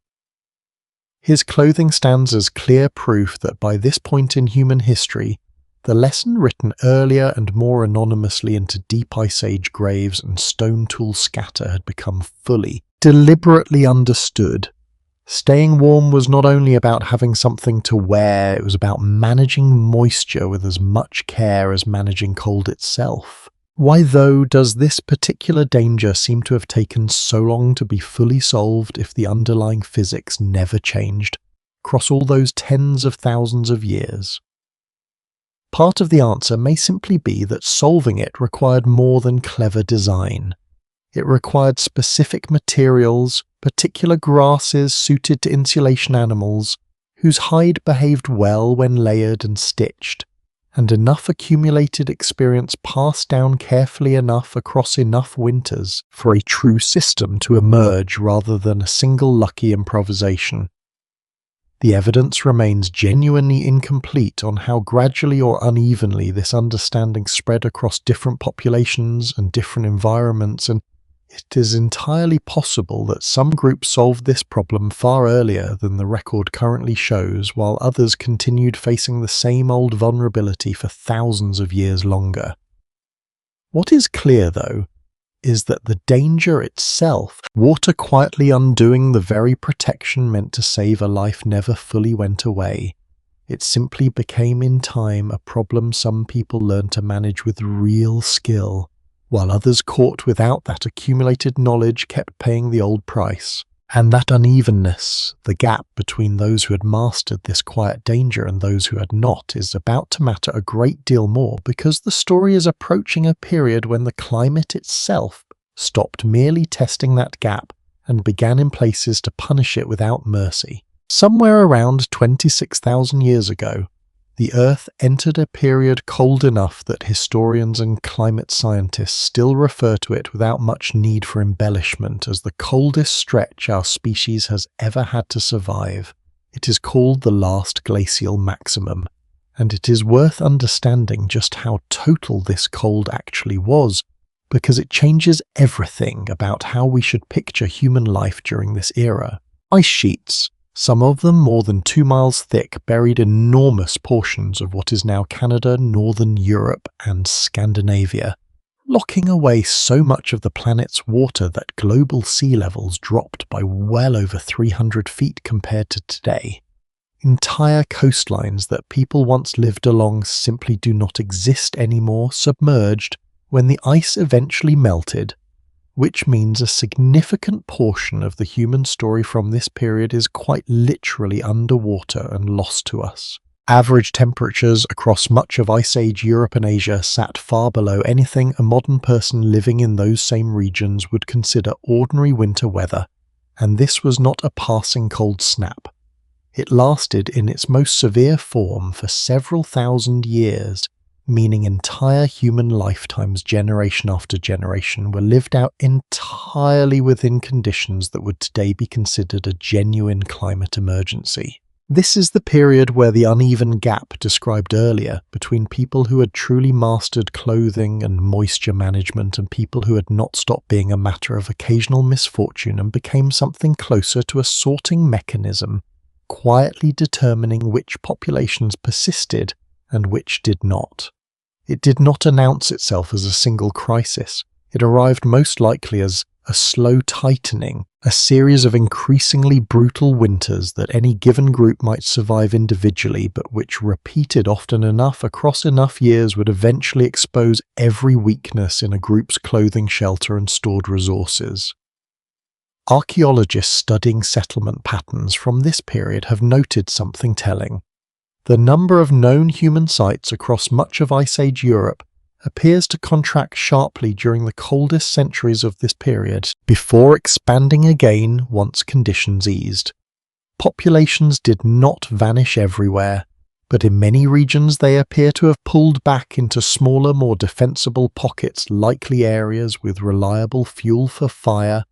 his clothing stands as clear proof that by this point in human history, the lesson written earlier and more anonymously into deep Ice Age graves and stone tool scatter had become fully, deliberately understood. Staying warm was not only about having something to wear, it was about managing moisture with as much care as managing cold itself. Why, though, does this particular danger seem to have taken so long to be fully solved if the underlying physics never changed across all those tens of thousands of years? Part of the answer may simply be that solving it required more than clever design. It required specific materials, particular grasses suited to insulation animals, whose hide behaved well when layered and stitched, and enough accumulated experience passed down carefully enough across enough winters for a true system to emerge rather than a single lucky improvisation. The evidence remains genuinely incomplete on how gradually or unevenly this understanding spread across different populations and different environments, and it is entirely possible that some groups solved this problem far earlier than the record currently shows, while others continued facing the same old vulnerability for thousands of years longer. What is clear, though, is that the danger itself, water quietly undoing the very protection meant to save a life, never fully went away. It simply became in time a problem some people learned to manage with real skill, while others caught without that accumulated knowledge kept paying the old price. And that unevenness, the gap between those who had mastered this quiet danger and those who had not, is about to matter a great deal more, because the story is approaching a period when the climate itself stopped merely testing that gap and began in places to punish it without mercy. Somewhere around 26,000 years ago, the Earth entered a period cold enough that historians and climate scientists still refer to it without much need for embellishment as the coldest stretch our species has ever had to survive. It is called the last glacial maximum, and it is worth understanding just how total this cold actually was, because it changes everything about how we should picture human life during this era. Ice sheets, some of them more than 2 miles thick, buried enormous portions of what is now Canada, Northern Europe, and Scandinavia, locking away so much of the planet's water that global sea levels dropped by well over 300 feet compared to today. Entire coastlines that people once lived along simply do not exist anymore, submerged when the ice eventually melted, which means a significant portion of the human story from this period is quite literally underwater and lost to us. Average temperatures across much of Ice Age Europe and Asia sat far below anything a modern person living in those same regions would consider ordinary winter weather, and this was not a passing cold snap. It lasted in its most severe form for several thousand years, meaning entire human lifetimes, generation after generation, were lived out entirely within conditions that would today be considered a genuine climate emergency. This is the period where the uneven gap described earlier between people who had truly mastered clothing and moisture management and people who had not stopped being a matter of occasional misfortune and became something closer to a sorting mechanism, quietly determining which populations persisted and which did not. It did not announce itself as a single crisis. It arrived most likely as a slow tightening, a series of increasingly brutal winters that any given group might survive individually, but which, repeated often enough across enough years, would eventually expose every weakness in a group's clothing, shelter, and stored resources. Archaeologists studying settlement patterns from this period have noted something telling. The number of known human sites across much of Ice Age Europe appears to contract sharply during the coldest centuries of this period, before expanding again once conditions eased. Populations did not vanish everywhere, but in many regions they appear to have pulled back into smaller, more defensible pockets, likely areas with reliable fuel for fire,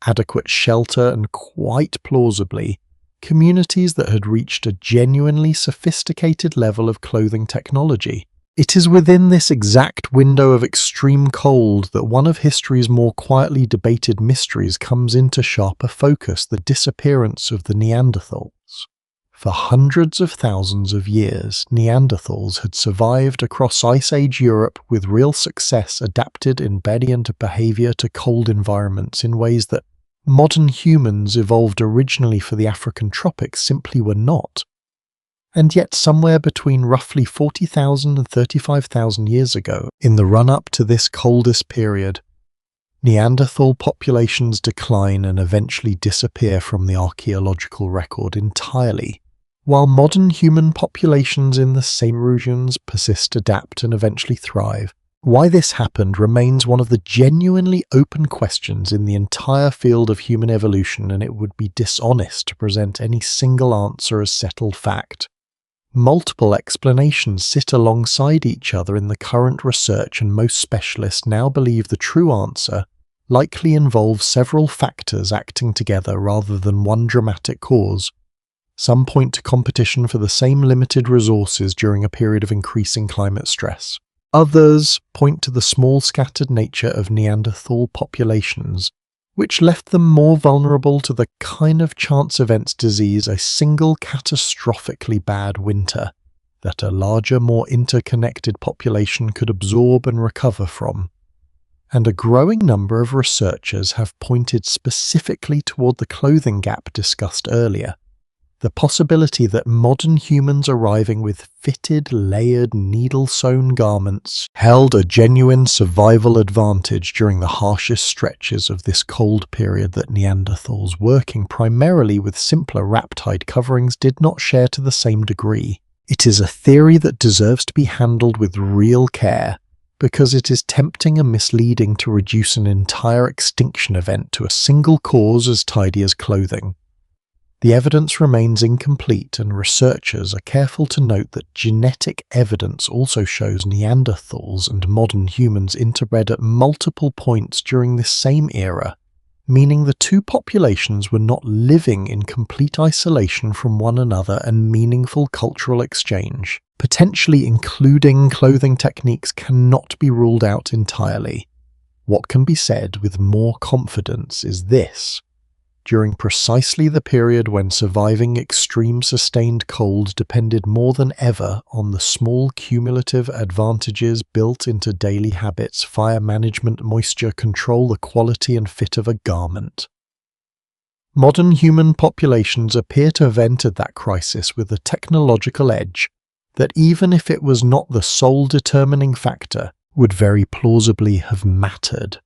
adequate shelter, and quite plausibly, communities that had reached a genuinely sophisticated level of clothing technology. It is within this exact window of extreme cold that one of history's more quietly debated mysteries comes into sharper focus: the disappearance of the Neanderthals. For hundreds of thousands of years, Neanderthals had survived across Ice Age Europe with real success, adapted in obedient behavior to cold environments in ways that modern humans evolved originally for the African tropics simply were not. And yet somewhere between roughly 40,000 and 35,000 years ago, in the run-up to this coldest period, Neanderthal populations decline and eventually disappear from the archaeological record entirely, while modern human populations in the same regions persist, adapt, and eventually thrive. Why this happened remains one of the genuinely open questions in the entire field of human evolution, and it would be dishonest to present any single answer as settled fact. Multiple explanations sit alongside each other in the current research, and most specialists now believe the true answer likely involves several factors acting together rather than one dramatic cause. Some point to competition for the same limited resources during a period of increasing climate stress. Others point to the small scattered nature of Neanderthal populations, which left them more vulnerable to the kind of chance events disease, a single catastrophically bad winter, that a larger, more interconnected population could absorb and recover from. And a growing number of researchers have pointed specifically toward the clothing gap discussed earlier. The possibility that modern humans arriving with fitted, layered, needle-sewn garments held a genuine survival advantage during the harshest stretches of this cold period that Neanderthals working primarily with simpler wrap-tied coverings did not share to the same degree. It is a theory that deserves to be handled with real care, because it is tempting and misleading to reduce an entire extinction event to a single cause as tidy as clothing. The evidence remains incomplete, and researchers are careful to note that genetic evidence also shows Neanderthals and modern humans interbred at multiple points during this same era, meaning the two populations were not living in complete isolation from one another, and meaningful cultural exchange, potentially including clothing techniques, cannot be ruled out entirely. What can be said with more confidence is this: during precisely the period when surviving extreme sustained cold depended more than ever on the small cumulative advantages built into daily habits, fire management, moisture control, the quality and fit of a garment. Modern human populations appear to have entered that crisis with a technological edge that, even if it was not the sole determining factor, would very plausibly have mattered.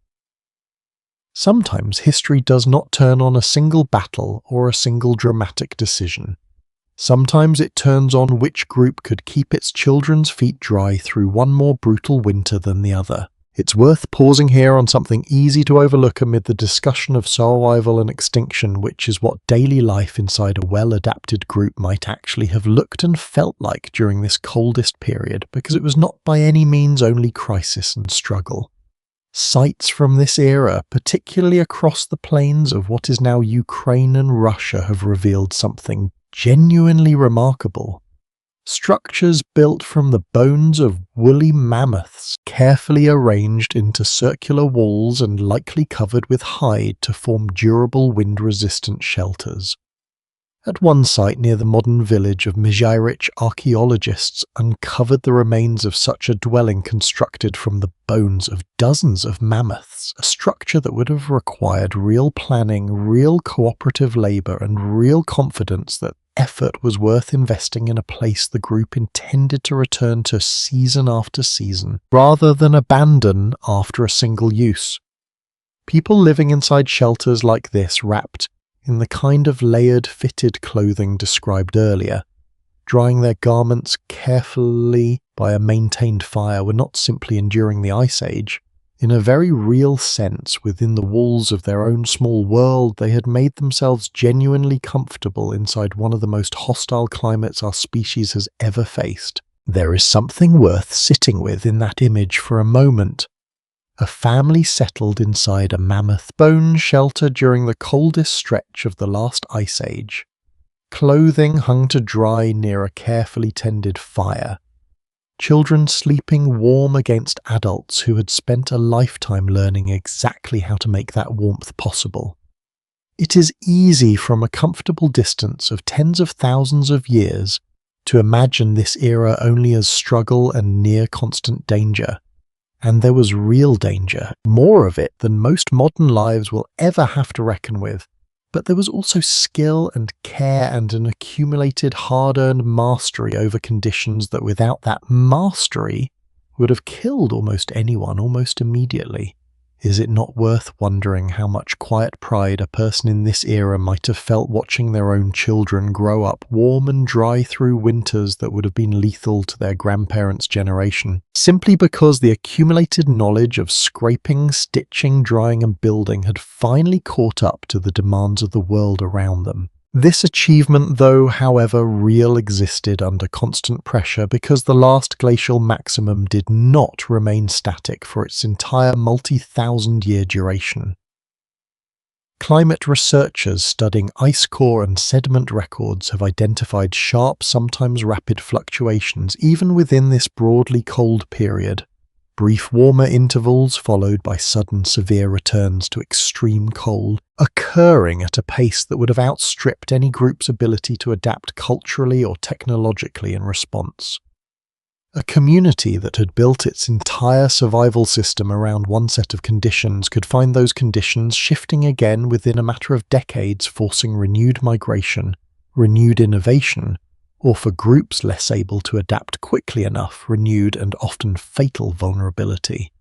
Sometimes history does not turn on a single battle or a single dramatic decision. Sometimes it turns on which group could keep its children's feet dry through one more brutal winter than the other. It's worth pausing here on something easy to overlook amid the discussion of survival and extinction, which is what daily life inside a well-adapted group might actually have looked and felt like during this coldest period, because it was not by any means only crisis and struggle. Sites from this era, particularly across the plains of what is now Ukraine and Russia, have revealed something genuinely remarkable. Structures built from the bones of woolly mammoths, carefully arranged into circular walls and likely covered with hide to form durable wind-resistant shelters. At one site near the modern village of Mizhyrich, archaeologists uncovered the remains of such a dwelling constructed from the bones of dozens of mammoths, a structure that would have required real planning, real cooperative labor, and real confidence that effort was worth investing in a place the group intended to return to season after season, rather than abandon after a single use. People living inside shelters like this, wrapped in the kind of layered, fitted clothing described earlier, drying their garments carefully by a maintained fire, were not simply enduring the Ice Age. In a very real sense, within the walls of their own small world, they had made themselves genuinely comfortable inside one of the most hostile climates our species has ever faced. There is something worth sitting with in that image for a moment. A family settled inside a mammoth bone shelter during the coldest stretch of the last Ice Age. Clothing hung to dry near a carefully tended fire. Children sleeping warm against adults who had spent a lifetime learning exactly how to make that warmth possible. It is easy from a comfortable distance of tens of thousands of years to imagine this era only as struggle and near constant danger. And there was real danger, more of it than most modern lives will ever have to reckon with. But there was also skill and care and an accumulated hard-earned mastery over conditions that without that mastery would have killed almost anyone almost immediately. Is it not worth wondering how much quiet pride a person in this era might have felt watching their own children grow up warm and dry through winters that would have been lethal to their grandparents' generation, simply because the accumulated knowledge of scraping, stitching, drying and building had finally caught up to the demands of the world around them? This achievement, though, however, existed under constant pressure because the last glacial maximum did not remain static for its entire multi-thousand-year duration. Climate researchers studying ice core and sediment records have identified sharp, sometimes rapid fluctuations even within this broadly cold period. Brief warmer intervals followed by sudden severe returns to extreme cold, occurring at a pace that would have outstripped any group's ability to adapt culturally or technologically in response. A community that had built its entire survival system around one set of conditions could find those conditions shifting again within a matter of decades, forcing renewed migration, renewed innovation, or for groups less able to adapt quickly enough, renewed and often fatal vulnerability.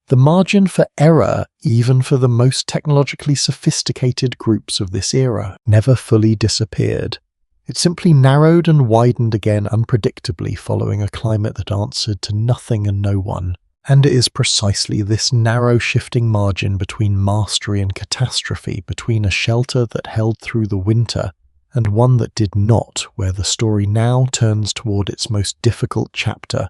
The margin for error, even for the most technologically sophisticated groups of this era, never fully disappeared. It simply narrowed and widened again unpredictably following a climate that answered to nothing and no one. And it is precisely this narrow shifting margin between mastery and catastrophe, between a shelter that held through the winter and one that did not, where the story now turns toward its most difficult chapter,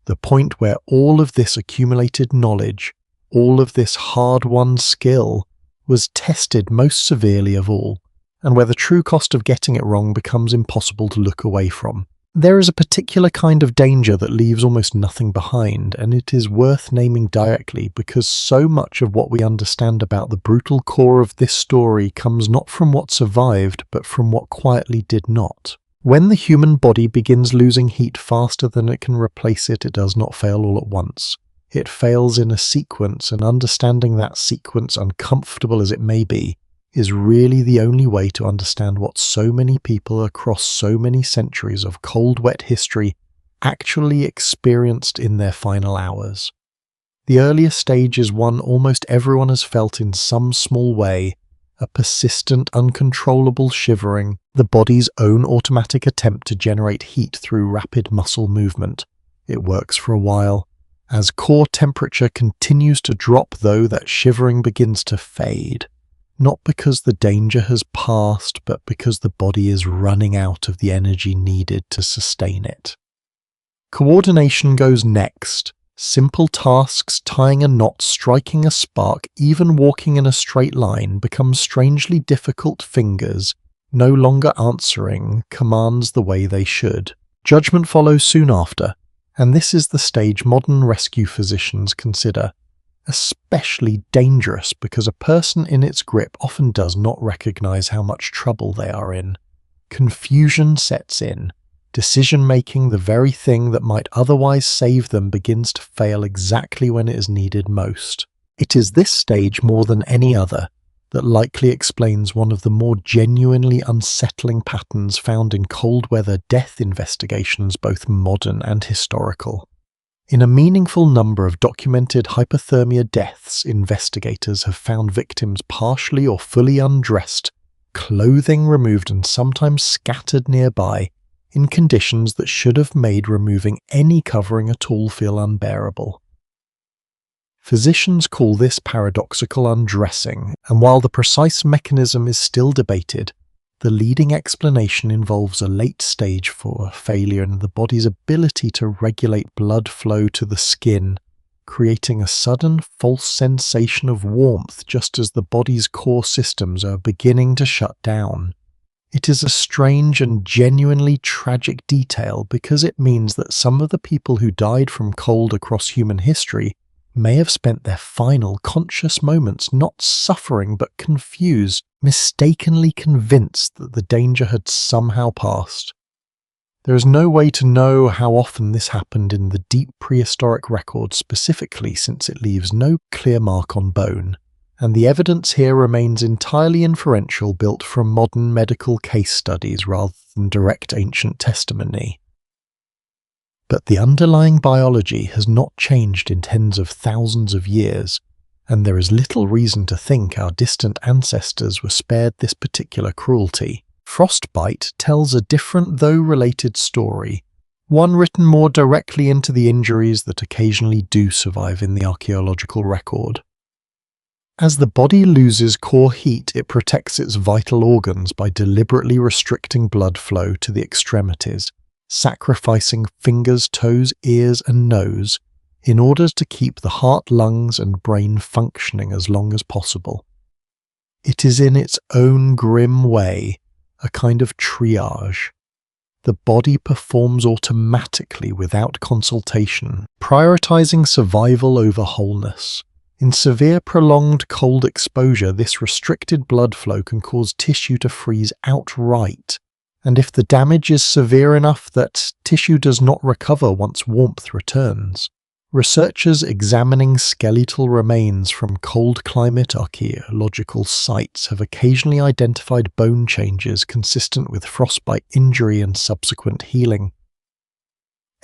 the point where all of this accumulated knowledge, all of this hard-won skill, was tested most severely of all, and where the true cost of getting it wrong becomes impossible to look away from. There is a particular kind of danger that leaves almost nothing behind, and it is worth naming directly because so much of what we understand about the brutal core of this story comes not from what survived, but from what quietly did not. When the human body begins losing heat faster than it can replace it, it does not fail all at once. It fails in a sequence, and understanding that sequence, uncomfortable as it may be, is really the only way to understand what so many people across so many centuries of cold, wet history actually experienced in their final hours. The earliest stage is one almost everyone has felt in some small way, a persistent, uncontrollable shivering, the body's own automatic attempt to generate heat through rapid muscle movement. It works for a while. As core temperature continues to drop, though, that shivering begins to fade. Not because the danger has passed, but because the body is running out of the energy needed to sustain it. Coordination goes next. Simple tasks, tying a knot, striking a spark, even walking in a straight line, become strangely difficult fingers, no longer answering commands the way they should. Judgment follows soon after, and this is the stage modern rescue physicians consider especially dangerous because a person in its grip often does not recognize how much trouble they are in. Confusion sets in. Decision-making, the very thing that might otherwise save them, begins to fail exactly when it is needed most. It is this stage more than any other that likely explains one of the more genuinely unsettling patterns found in cold weather death investigations, both modern and historical. In a meaningful number of documented hypothermia deaths, investigators have found victims partially or fully undressed, clothing removed and sometimes scattered nearby, in conditions that should have made removing any covering at all feel unbearable. Physicians call this paradoxical undressing, and while the precise mechanism is still debated, the leading explanation involves a late stage for failure in the body's ability to regulate blood flow to the skin, creating a sudden false sensation of warmth just as the body's core systems are beginning to shut down. It is a strange and genuinely tragic detail because it means that some of the people who died from cold across human history may have spent their final conscious moments not suffering but confused, mistakenly convinced that the danger had somehow passed. There is no way to know how often this happened in the deep prehistoric record specifically, since it leaves no clear mark on bone, and the evidence here remains entirely inferential, built from modern medical case studies rather than direct ancient testimony. But the underlying biology has not changed in tens of thousands of years, and there is little reason to think our distant ancestors were spared this particular cruelty. Frostbite tells a different though related story, one written more directly into the injuries that occasionally do survive in the archaeological record. As the body loses core heat, it protects its vital organs by deliberately restricting blood flow to the extremities, sacrificing fingers, toes, ears, and nose in order to keep the heart, lungs, and brain functioning as long as possible. It is in its own grim way a kind of triage. The body performs automatically without consultation, prioritizing survival over wholeness. In severe prolonged cold exposure, this restricted blood flow can cause tissue to freeze outright, and if the damage is severe enough that tissue does not recover once warmth returns. Researchers examining skeletal remains from cold climate archaeological sites have occasionally identified bone changes consistent with frostbite injury and subsequent healing.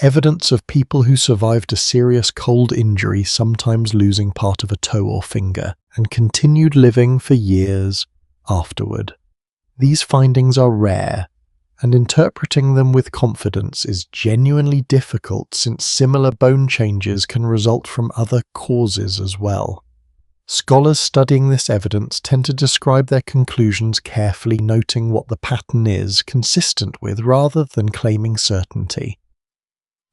Evidence of people who survived a serious cold injury, sometimes losing part of a toe or finger, and continued living for years afterward. These findings are rare, and interpreting them with confidence is genuinely difficult since similar bone changes can result from other causes as well. Scholars studying this evidence tend to describe their conclusions carefully, noting what the pattern is consistent with rather than claiming certainty.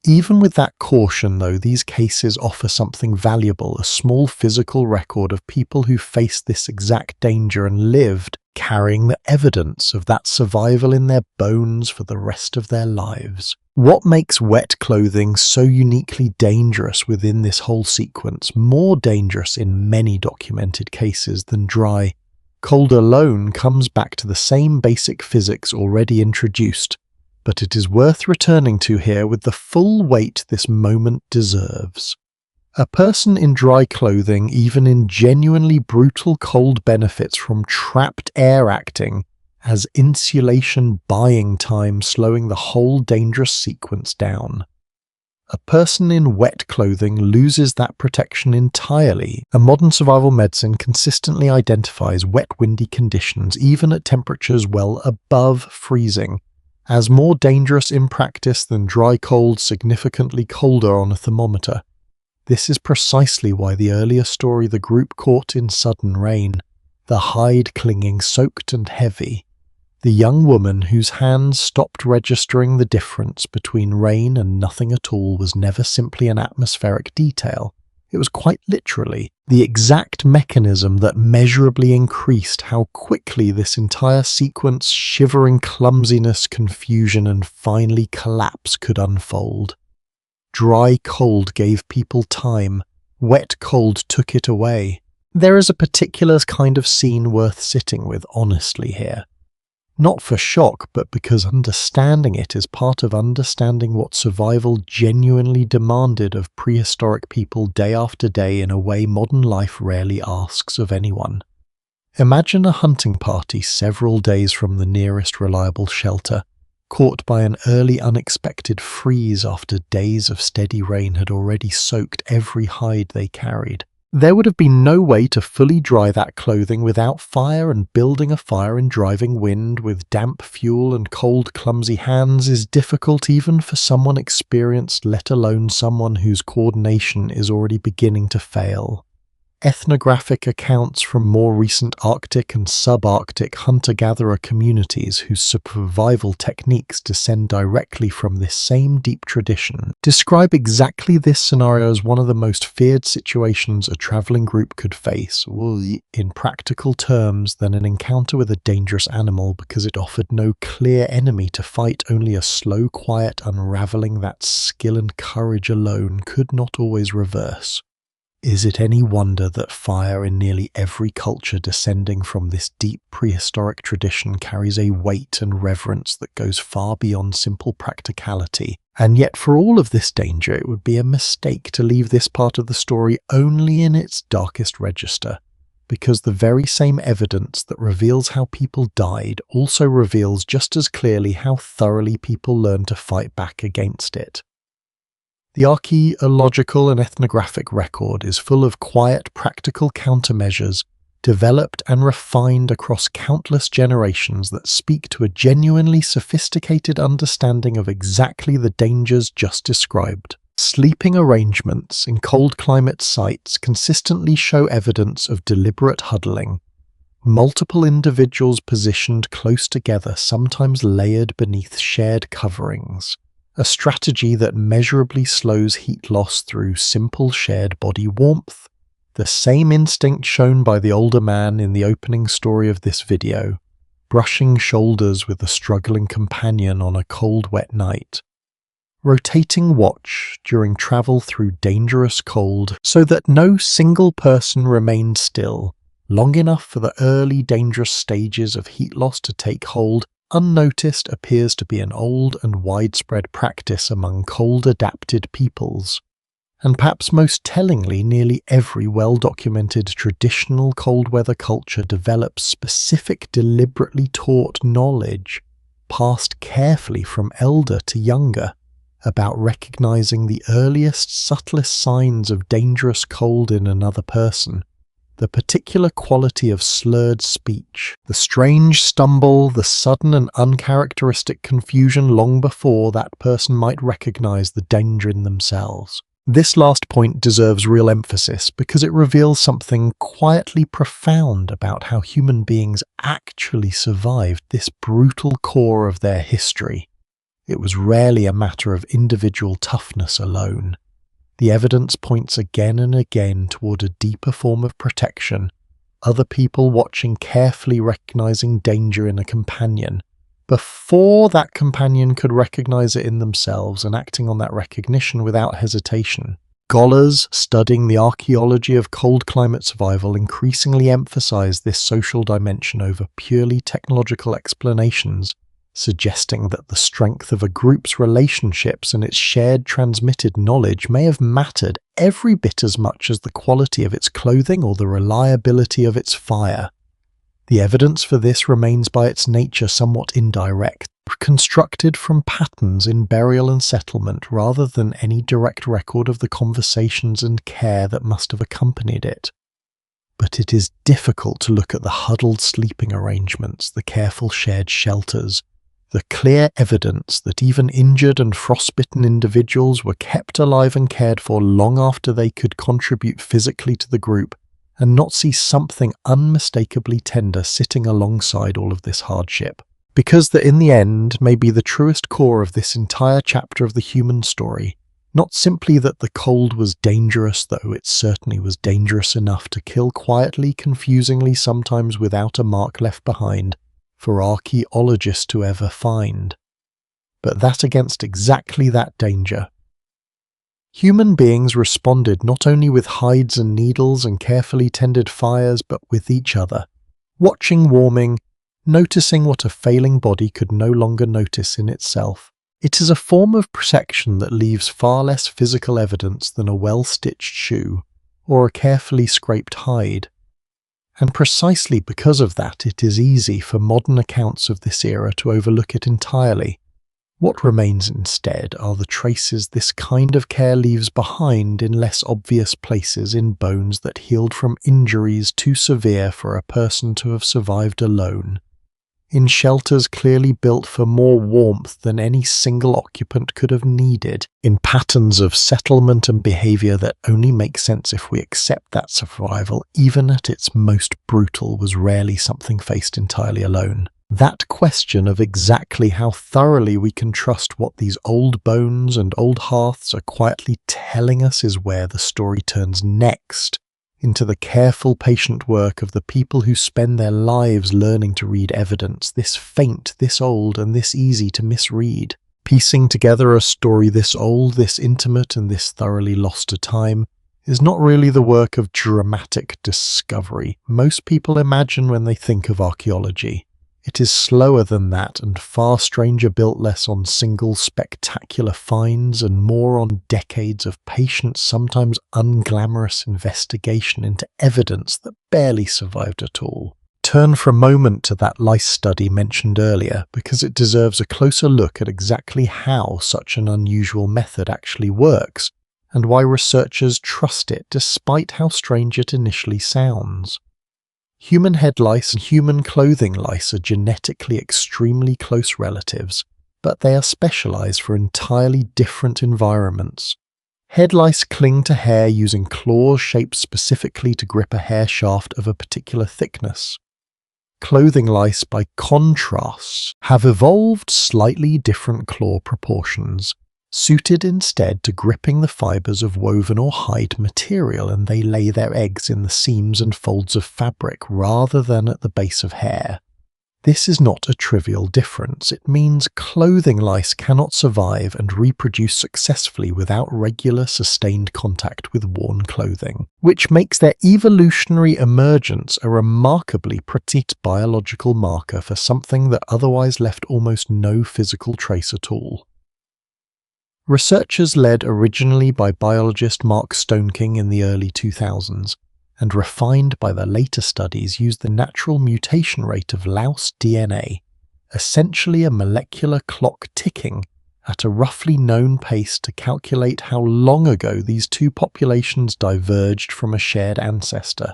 Even with that caution, though, these cases offer something valuable, a small physical record of people who faced this exact danger and lived, carrying the evidence of that survival in their bones for the rest of their lives. What makes wet clothing so uniquely dangerous within this whole sequence, more dangerous in many documented cases than dry? Cold alone comes back to the same basic physics already introduced, but it is worth returning to here with the full weight this moment deserves. A person in dry clothing, even in genuinely brutal cold, benefits from trapped air acting as insulation buying time, slowing the whole dangerous sequence down. A person in wet clothing loses that protection entirely, and modern survival medicine consistently identifies wet, windy conditions, even at temperatures well above freezing, as more dangerous in practice than dry cold, significantly colder on a thermometer. This is precisely why the earlier story the group caught in sudden rain, the hide clinging soaked and heavy, the young woman whose hands stopped registering the difference between rain and nothing at all, was never simply an atmospheric detail. It was quite literally the exact mechanism that measurably increased how quickly this entire sequence, shivering clumsiness, confusion, and finally collapse could unfold. Dry cold gave people time, wet cold took it away. There is a particular kind of scene worth sitting with honestly here. Not for shock, but because understanding it is part of understanding what survival genuinely demanded of prehistoric people day after day in a way modern life rarely asks of anyone. Imagine a hunting party several days from the nearest reliable shelter, caught by an early unexpected freeze after days of steady rain had already soaked every hide they carried. There would have been no way to fully dry that clothing without fire, and building a fire in driving wind with damp fuel and cold, clumsy hands is difficult even for someone experienced, let alone someone whose coordination is already beginning to fail. Ethnographic accounts from more recent Arctic and subarctic hunter-gatherer communities whose survival techniques descend directly from this same deep tradition describe exactly this scenario as one of the most feared situations a traveling group could face, or in practical terms, than an encounter with a dangerous animal, because it offered no clear enemy to fight, only a slow, quiet unraveling that skill and courage alone could not always reverse. Is it any wonder that fire in nearly every culture descending from this deep prehistoric tradition carries a weight and reverence that goes far beyond simple practicality? And yet for all of this danger, it would be a mistake to leave this part of the story only in its darkest register. because the very same evidence that reveals how people died also reveals just as clearly how thoroughly people learned to fight back against it. The archaeological and ethnographic record is full of quiet, practical countermeasures developed and refined across countless generations that speak to a genuinely sophisticated understanding of exactly the dangers just described. Sleeping arrangements in cold climate sites consistently show evidence of deliberate huddling. Multiple individuals positioned close together, sometimes layered beneath shared coverings. A strategy that measurably slows heat loss through simple shared body warmth. The same instinct shown by the older man in the opening story of this video, brushing shoulders with a struggling companion on a cold, wet night. Rotating watch during travel through dangerous cold so that no single person remained still, long enough for the early dangerous stages of heat loss to take hold, unnoticed, appears to be an old and widespread practice among cold-adapted peoples. And perhaps most tellingly, nearly every well-documented traditional cold-weather culture develops specific, deliberately taught knowledge, passed carefully from elder to younger, about recognizing the earliest, subtlest signs of dangerous cold in another person, the particular quality of slurred speech, the strange stumble, the sudden and uncharacteristic confusion long before that person might recognize the danger in themselves. This last point deserves real emphasis because it reveals something quietly profound about how human beings actually survived this brutal core of their history. It was rarely a matter of individual toughness alone. The evidence points again and again toward a deeper form of protection, other people watching, carefully recognizing danger in a companion, before that companion could recognize it in themselves and acting on that recognition without hesitation. Scholars studying the archaeology of cold climate survival increasingly emphasize this social dimension over purely technological explanations, suggesting that the strength of a group's relationships and its shared transmitted knowledge may have mattered every bit as much as the quality of its clothing or the reliability of its fire. The evidence for this remains by its nature somewhat indirect, constructed from patterns in burial and settlement rather than any direct record of the conversations and care that must have accompanied it. But it is difficult to look at the huddled sleeping arrangements, the careful shared shelters, the clear evidence that even injured and frostbitten individuals were kept alive and cared for long after they could contribute physically to the group, and not see something unmistakably tender sitting alongside all of this hardship. Because that in the end may be the truest core of this entire chapter of the human story, not simply that the cold was dangerous, though it certainly was dangerous enough to kill quietly, confusingly, sometimes without a mark left behind for archaeologists to ever find, but that against exactly that danger, human beings responded not only with hides and needles and carefully tended fires, but with each other, watching warming, noticing what a failing body could no longer notice in itself. It is a form of protection that leaves far less physical evidence than a well-stitched shoe or a carefully scraped hide. And precisely because of that, it is easy for modern accounts of this era to overlook it entirely. What remains instead are the traces this kind of care leaves behind in less obvious places, in bones that healed from injuries too severe for a person to have survived alone, in shelters clearly built for more warmth than any single occupant could have needed, in patterns of settlement and behavior that only make sense if we accept that survival, even at its most brutal, was rarely something faced entirely alone. That question of exactly how thoroughly we can trust what these old bones and old hearths are quietly telling us is where the story turns next, into the careful, patient work of the people who spend their lives learning to read evidence, this faint, this old, and this easy to misread. Piecing together a story this old, this intimate, and this thoroughly lost to time is not really the work of dramatic discovery most people imagine when they think of archaeology. It is slower than that and far stranger, built less on single spectacular finds and more on decades of patient, sometimes unglamorous investigation into evidence that barely survived at all. Turn for a moment to that lice study mentioned earlier, because it deserves a closer look at exactly how such an unusual method actually works, and why researchers trust it despite how strange it initially sounds. Human head lice and human clothing lice are genetically extremely close relatives, but they are specialized for entirely different environments. Head lice cling to hair using claws shaped specifically to grip a hair shaft of a particular thickness. Clothing lice, by contrast, have evolved slightly different claw proportions, suited instead to gripping the fibers of woven or hide material, and they lay their eggs in the seams and folds of fabric rather than at the base of hair. This is not a trivial difference. It means clothing lice cannot survive and reproduce successfully without regular, sustained contact with worn clothing, which makes their evolutionary emergence a remarkably petite biological marker for something that otherwise left almost no physical trace at all. Researchers led originally by biologist Mark Stoneking in the early 2000s, and refined by the later studies, used the natural mutation rate of louse DNA, essentially a molecular clock ticking at a roughly known pace, to calculate how long ago these two populations diverged from a shared ancestor.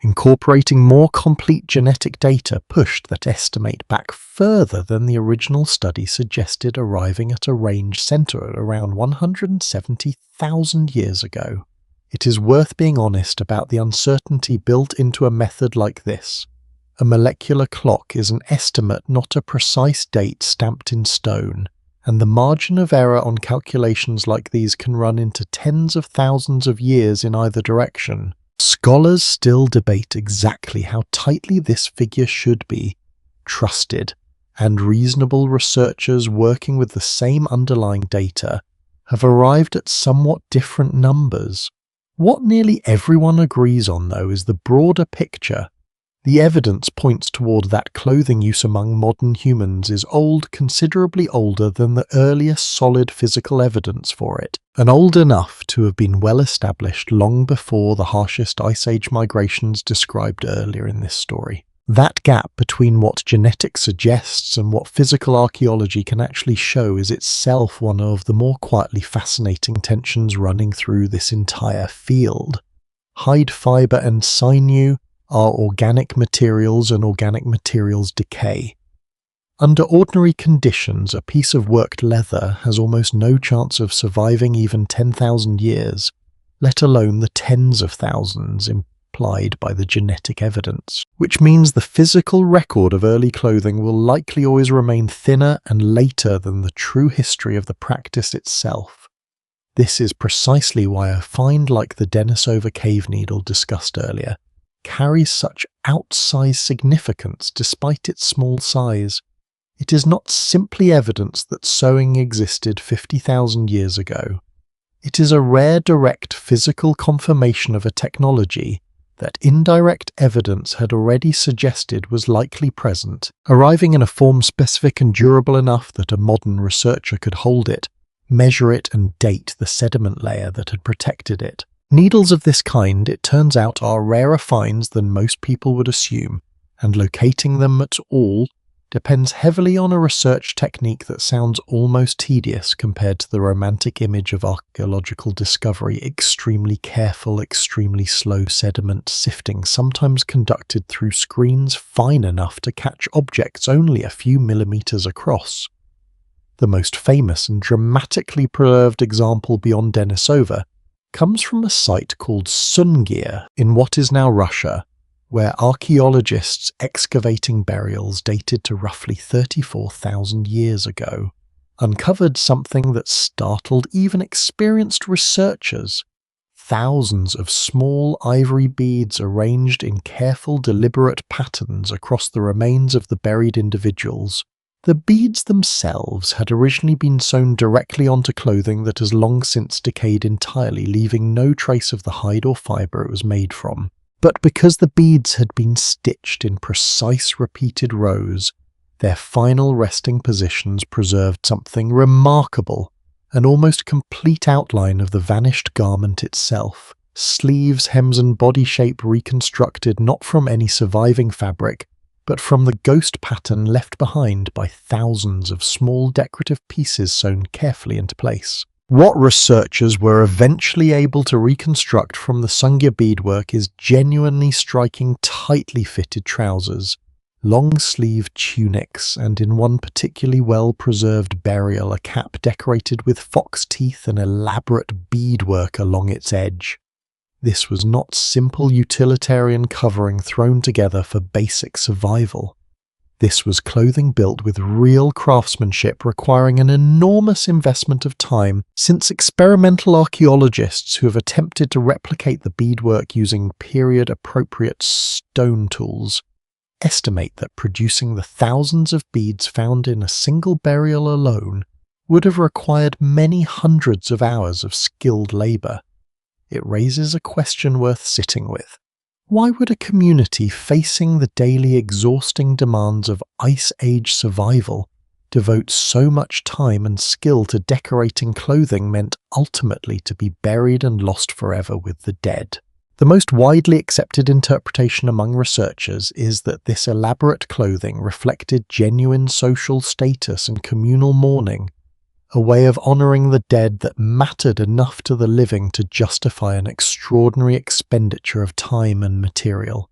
Incorporating more complete genetic data pushed that estimate back further than the original study suggested, arriving at a range centered around 170,000 years ago. It is worth being honest about the uncertainty built into a method like this. A molecular clock is an estimate, not a precise date stamped in stone, and the margin of error on calculations like these can run into tens of thousands of years in either direction. Scholars still debate exactly how tightly this figure should be trusted, and reasonable researchers working with the same underlying data have arrived at somewhat different numbers. What nearly everyone agrees on, though, is the broader picture. The evidence points toward that clothing use among modern humans is old, considerably older than the earliest solid physical evidence for it, and old enough to have been well established long before the harshest Ice Age migrations described earlier in this story. That gap between what genetics suggests and what physical archaeology can actually show is itself one of the more quietly fascinating tensions running through this entire field. Hide fiber and sinew are organic materials, and organic materials decay. Under ordinary conditions, a piece of worked leather has almost no chance of surviving even 10,000 years, let alone the tens of thousands implied by the genetic evidence, which means the physical record of early clothing will likely always remain thinner and later than the true history of the practice itself. This is precisely why a find like the Denisova cave needle discussed earlier carries such outsized significance despite its small size. It is not simply evidence that sewing existed 50,000 years ago. It is a rare direct physical confirmation of a technology that indirect evidence had already suggested was likely present, arriving in a form specific and durable enough that a modern researcher could hold it, measure it, and date the sediment layer that had protected it. Needles of this kind, it turns out, are rarer finds than most people would assume, and locating them at all depends heavily on a research technique that sounds almost tedious compared to the romantic image of archaeological discovery: extremely careful, extremely slow sediment sifting, sometimes conducted through screens fine enough to catch objects only a few millimeters across. The most famous and dramatically preserved example beyond Denisova comes from a site called Sungir in what is now Russia, where archaeologists excavating burials dated to roughly 34,000 years ago uncovered something that startled even experienced researchers. Thousands of small ivory beads arranged in careful, deliberate patterns across the remains of the buried individuals. The beads themselves had originally been sewn directly onto clothing that has long since decayed entirely, leaving no trace of the hide or fibre it was made from. But because the beads had been stitched in precise repeated rows, their final resting positions preserved something remarkable, an almost complete outline of the vanished garment itself. Sleeves, hems and body shape reconstructed not from any surviving fabric, but from the ghost pattern left behind by thousands of small decorative pieces sewn carefully into place. What researchers were eventually able to reconstruct from the Sungir beadwork is genuinely striking tightly fitted trousers, long-sleeved tunics, and in one particularly well-preserved burial, a cap decorated with fox teeth and elaborate beadwork along its edge. This was not simple utilitarian covering thrown together for basic survival. This was clothing built with real craftsmanship, requiring an enormous investment of time, since experimental archaeologists who have attempted to replicate the beadwork using period-appropriate stone tools estimate that producing the thousands of beads found in a single burial alone would have required many hundreds of hours of skilled labor. It raises a question worth sitting with. Why would a community facing the daily exhausting demands of Ice Age survival devote so much time and skill to decorating clothing meant ultimately to be buried and lost forever with the dead? The most widely accepted interpretation among researchers is that this elaborate clothing reflected genuine social status and communal mourning, a way of honouring the dead that mattered enough to the living to justify an extraordinary expenditure of time and material.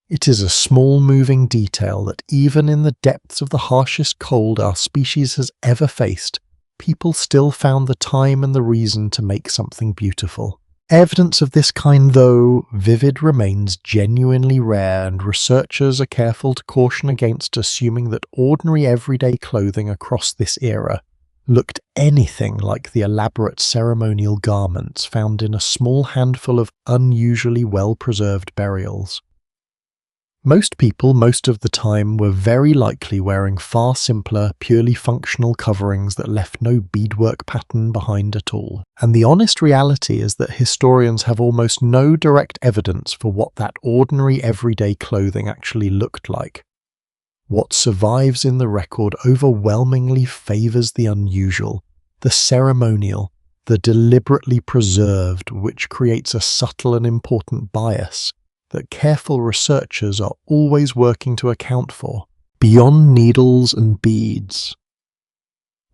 It is a small moving detail that even in the depths of the harshest cold our species has ever faced, people still found the time and the reason to make something beautiful. Evidence of this kind, though vivid, remains genuinely rare, and researchers are careful to caution against assuming that ordinary everyday clothing across this era looked anything like the elaborate ceremonial garments found in a small handful of unusually well-preserved burials. Most people, most of the time, were very likely wearing far simpler, purely functional coverings that left no beadwork pattern behind at all. And the honest reality is that historians have almost no direct evidence for what that ordinary everyday clothing actually looked like. What survives in the record overwhelmingly favours the unusual, the ceremonial, the deliberately preserved, which creates a subtle and important bias that careful researchers are always working to account for. Beyond needles and beads,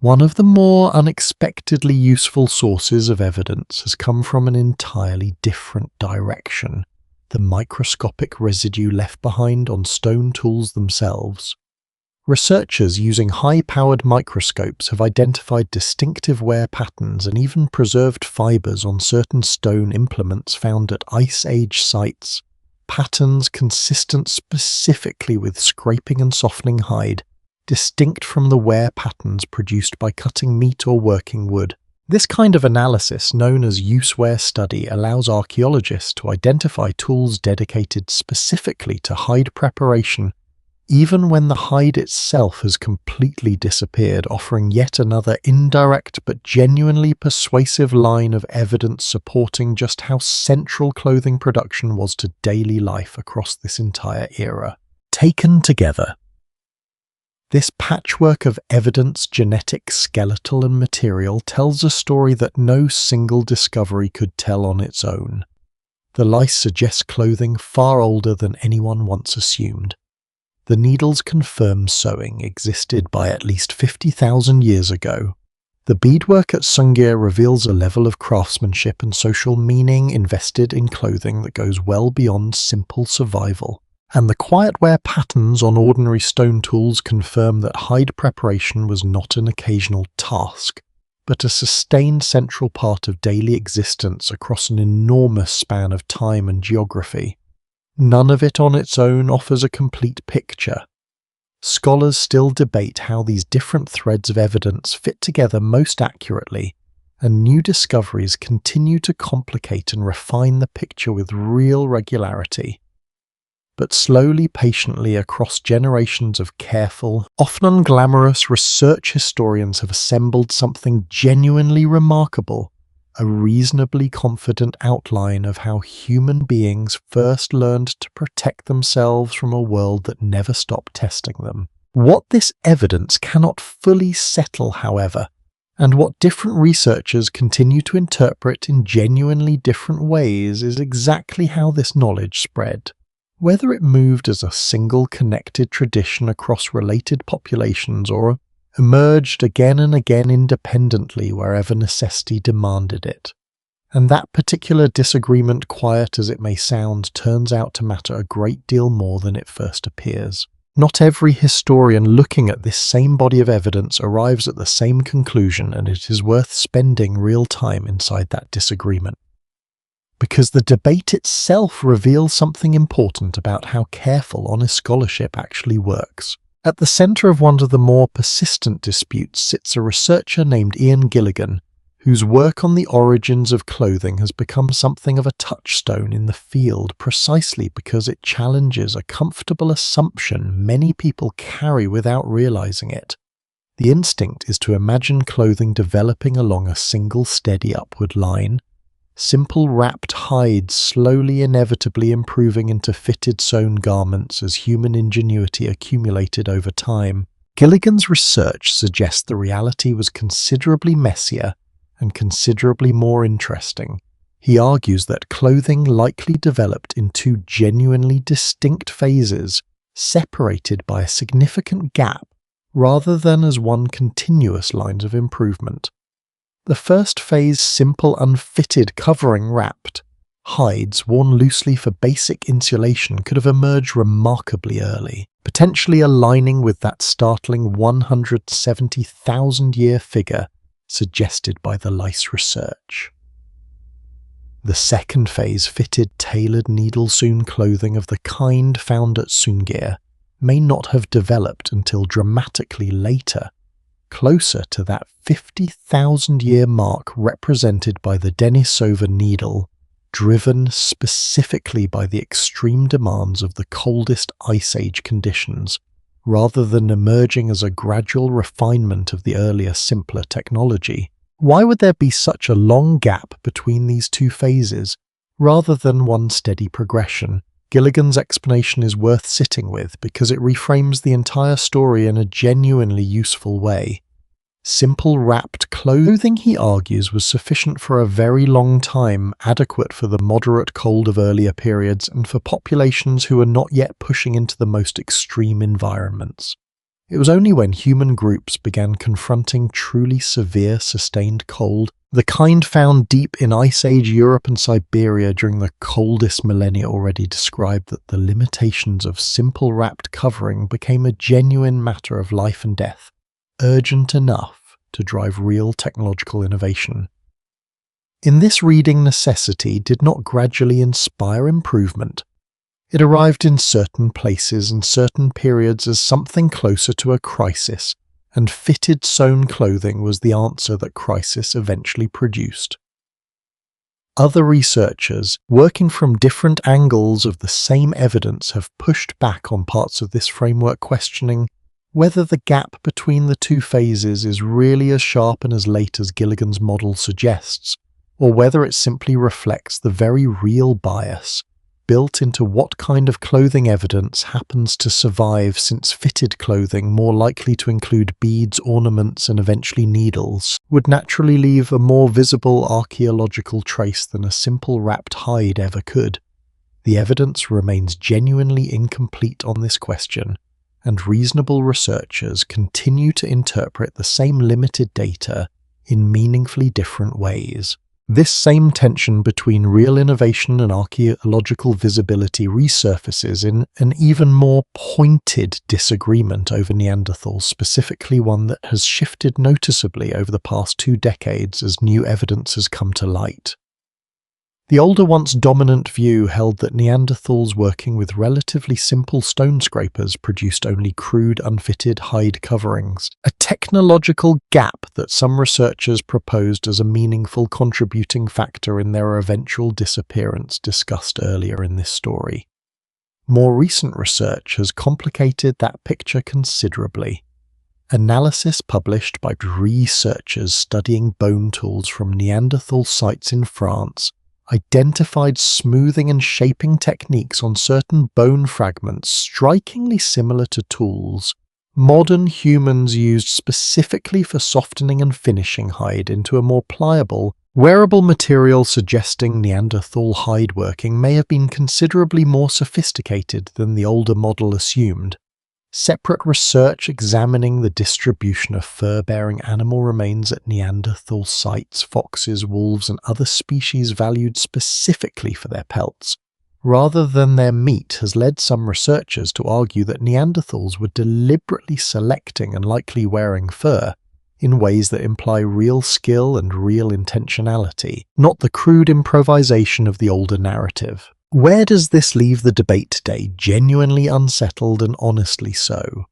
one of the more unexpectedly useful sources of evidence has come from an entirely different direction: the microscopic residue left behind on stone tools themselves. Researchers using high-powered microscopes have identified distinctive wear patterns and even preserved fibres on certain stone implements found at Ice Age sites, patterns consistent specifically with scraping and softening hide, distinct from the wear patterns produced by cutting meat or working wood. This kind of analysis, known as use-wear study, allows archaeologists to identify tools dedicated specifically to hide preparation, even when the hide itself has completely disappeared, offering yet another indirect but genuinely persuasive line of evidence supporting just how central clothing production was to daily life across this entire era. Taken together, this patchwork of evidence, genetic, skeletal and material, tells a story that no single discovery could tell on its own. The lice suggests clothing far older than anyone once assumed. The needles confirm sewing existed by at least 50,000 years ago. The beadwork at Sungir reveals a level of craftsmanship and social meaning invested in clothing that goes well beyond simple survival. And the quiet wear patterns on ordinary stone tools confirm that hide preparation was not an occasional task, but a sustained central part of daily existence across an enormous span of time and geography. None of it on its own offers a complete picture. Scholars still debate how these different threads of evidence fit together most accurately, and new discoveries continue to complicate and refine the picture with real regularity. But slowly, patiently, across generations of careful, often unglamorous research, historians have assembled something genuinely remarkable, a reasonably confident outline of how human beings first learned to protect themselves from a world that never stopped testing them. What this evidence cannot fully settle, however, and what different researchers continue to interpret in genuinely different ways, is exactly how this knowledge spread. Whether it moved as a single connected tradition across related populations or emerged again and again independently wherever necessity demanded it. And that particular disagreement, quiet as it may sound, turns out to matter a great deal more than it first appears. Not every historian looking at this same body of evidence arrives at the same conclusion, and it is worth spending real time inside that disagreement. Because the debate itself reveals something important about how careful honest scholarship actually works. At the centre of one of the more persistent disputes sits a researcher named Ian Gilligan, whose work on the origins of clothing has become something of a touchstone in the field precisely because it challenges a comfortable assumption many people carry without realising it. The instinct is to imagine clothing developing along a single steady upward line, simple wrapped hides slowly inevitably improving into fitted sewn garments as human ingenuity accumulated over time. Gilligan's research suggests the reality was considerably messier and considerably more interesting. He argues that clothing likely developed in two genuinely distinct phases, separated by a significant gap, rather than as one continuous line of improvement. The first phase, simple unfitted covering wrapped hides worn loosely for basic insulation, could have emerged remarkably early, potentially aligning with that startling 170,000-year figure suggested by the lice research. The second phase, fitted tailored needle-sewn clothing of the kind found at Sungir, may not have developed until dramatically later, closer to that 50,000-year mark represented by the Denisova needle, driven specifically by the extreme demands of the coldest Ice Age conditions, rather than emerging as a gradual refinement of the earlier, simpler technology. Why would there be such a long gap between these two phases, rather than one steady progression? Gilligan's explanation is worth sitting with because it reframes the entire story in a genuinely useful way. Simple wrapped clothing, he argues, was sufficient for a very long time, adequate for the moderate cold of earlier periods and for populations who were not yet pushing into the most extreme environments. It was only when human groups began confronting truly severe sustained cold, the kind found deep in Ice Age Europe and Siberia during the coldest millennia already described, that the limitations of simple wrapped covering became a genuine matter of life and death, urgent enough to drive real technological innovation. In this reading, necessity did not gradually inspire improvement. It arrived in certain places and certain periods as something closer to a crisis, and fitted sewn clothing was the answer that crisis eventually produced. Other researchers, working from different angles of the same evidence, have pushed back on parts of this framework, questioning whether the gap between the two phases is really as sharp and as late as Gilligan's model suggests, or whether it simply reflects the very real bias built into what kind of clothing evidence happens to survive, since fitted clothing, more likely to include beads, ornaments, and eventually needles, would naturally leave a more visible archaeological trace than a simple wrapped hide ever could. The evidence remains genuinely incomplete on this question, and reasonable researchers continue to interpret the same limited data in meaningfully different ways. This same tension between real innovation and archaeological visibility resurfaces in an even more pointed disagreement over Neanderthals, specifically one that has shifted noticeably over the past 2 decades as new evidence has come to light. The older, once dominant view held that Neanderthals working with relatively simple stone scrapers produced only crude, unfitted hide coverings, a technological gap that some researchers proposed as a meaningful contributing factor in their eventual disappearance discussed earlier in this story. More recent research has complicated that picture considerably, Analysis published by researchers studying bone tools from Neanderthal sites in France identified smoothing and shaping techniques on certain bone fragments strikingly similar to tools modern humans used specifically for softening and finishing hide into a more pliable, wearable material, suggesting Neanderthal hide working may have been considerably more sophisticated than the older model assumed. Separate research examining the distribution of fur-bearing animal remains at Neanderthal sites, foxes, wolves, and other species valued specifically for their pelts, rather than their meat, has led some researchers to argue that Neanderthals were deliberately selecting and likely wearing fur in ways that imply real skill and real intentionality, not the crude improvisation of the older narrative. Where does this leave the debate today? Genuinely unsettled and honestly so.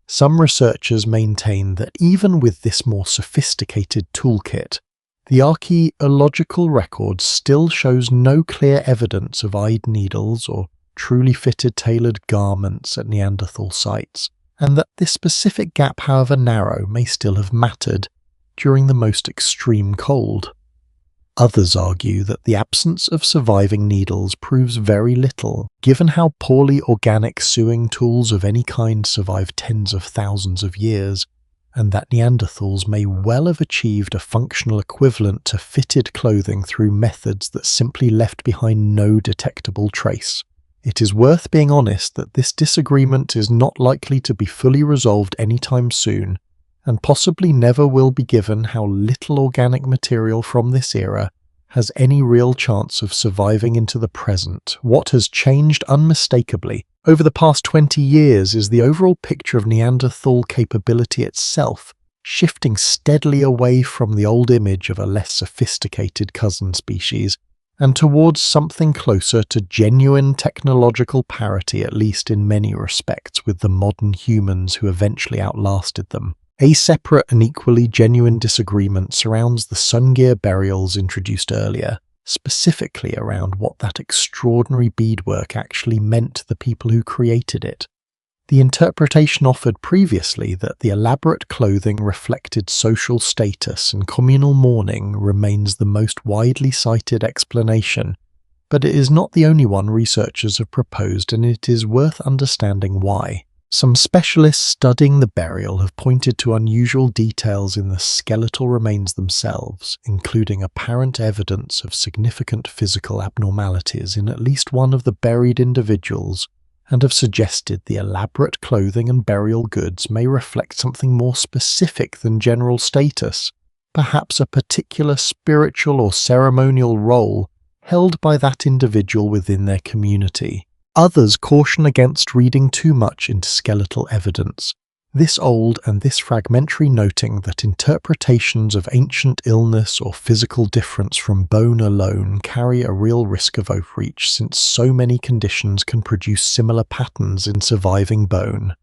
Some researchers maintain that even with this more sophisticated toolkit, the archaeological record still shows no clear evidence of eyed needles or truly fitted tailored garments at Neanderthal sites, and that this specific gap, however narrow, may still have mattered during the most extreme cold. Others argue that the absence of surviving needles proves very little, given how poorly organic sewing tools of any kind survive tens of thousands of years, and that Neanderthals may well have achieved a functional equivalent to fitted clothing through methods that simply left behind no detectable trace. It is worth being honest that this disagreement is not likely to be fully resolved anytime soon, and possibly never will be, given how little organic material from this era has any real chance of surviving into the present. What has changed unmistakably over the past 20 years is the overall picture of Neanderthal capability itself, shifting steadily away from the old image of a less sophisticated cousin species, and towards something closer to genuine technological parity, at least in many respects, with the modern humans who eventually outlasted them. A separate and equally genuine disagreement surrounds the Sungir burials introduced earlier, specifically around what that extraordinary beadwork actually meant to the people who created it. The interpretation offered previously that the elaborate clothing reflected social status and communal mourning remains the most widely cited explanation, but it is not the only one researchers have proposed, and it is worth understanding why. Some specialists studying the burial have pointed to unusual details in the skeletal remains themselves, including apparent evidence of significant physical abnormalities in at least one of the buried individuals, and have suggested the elaborate clothing and burial goods may reflect something more specific than general status, perhaps a particular spiritual or ceremonial role held by that individual within their community. Others caution against reading too much into skeletal evidence, this old and this fragmentary, noting that interpretations of ancient illness or physical difference from bone alone carry a real risk of overreach, since so many conditions can produce similar patterns in surviving bone.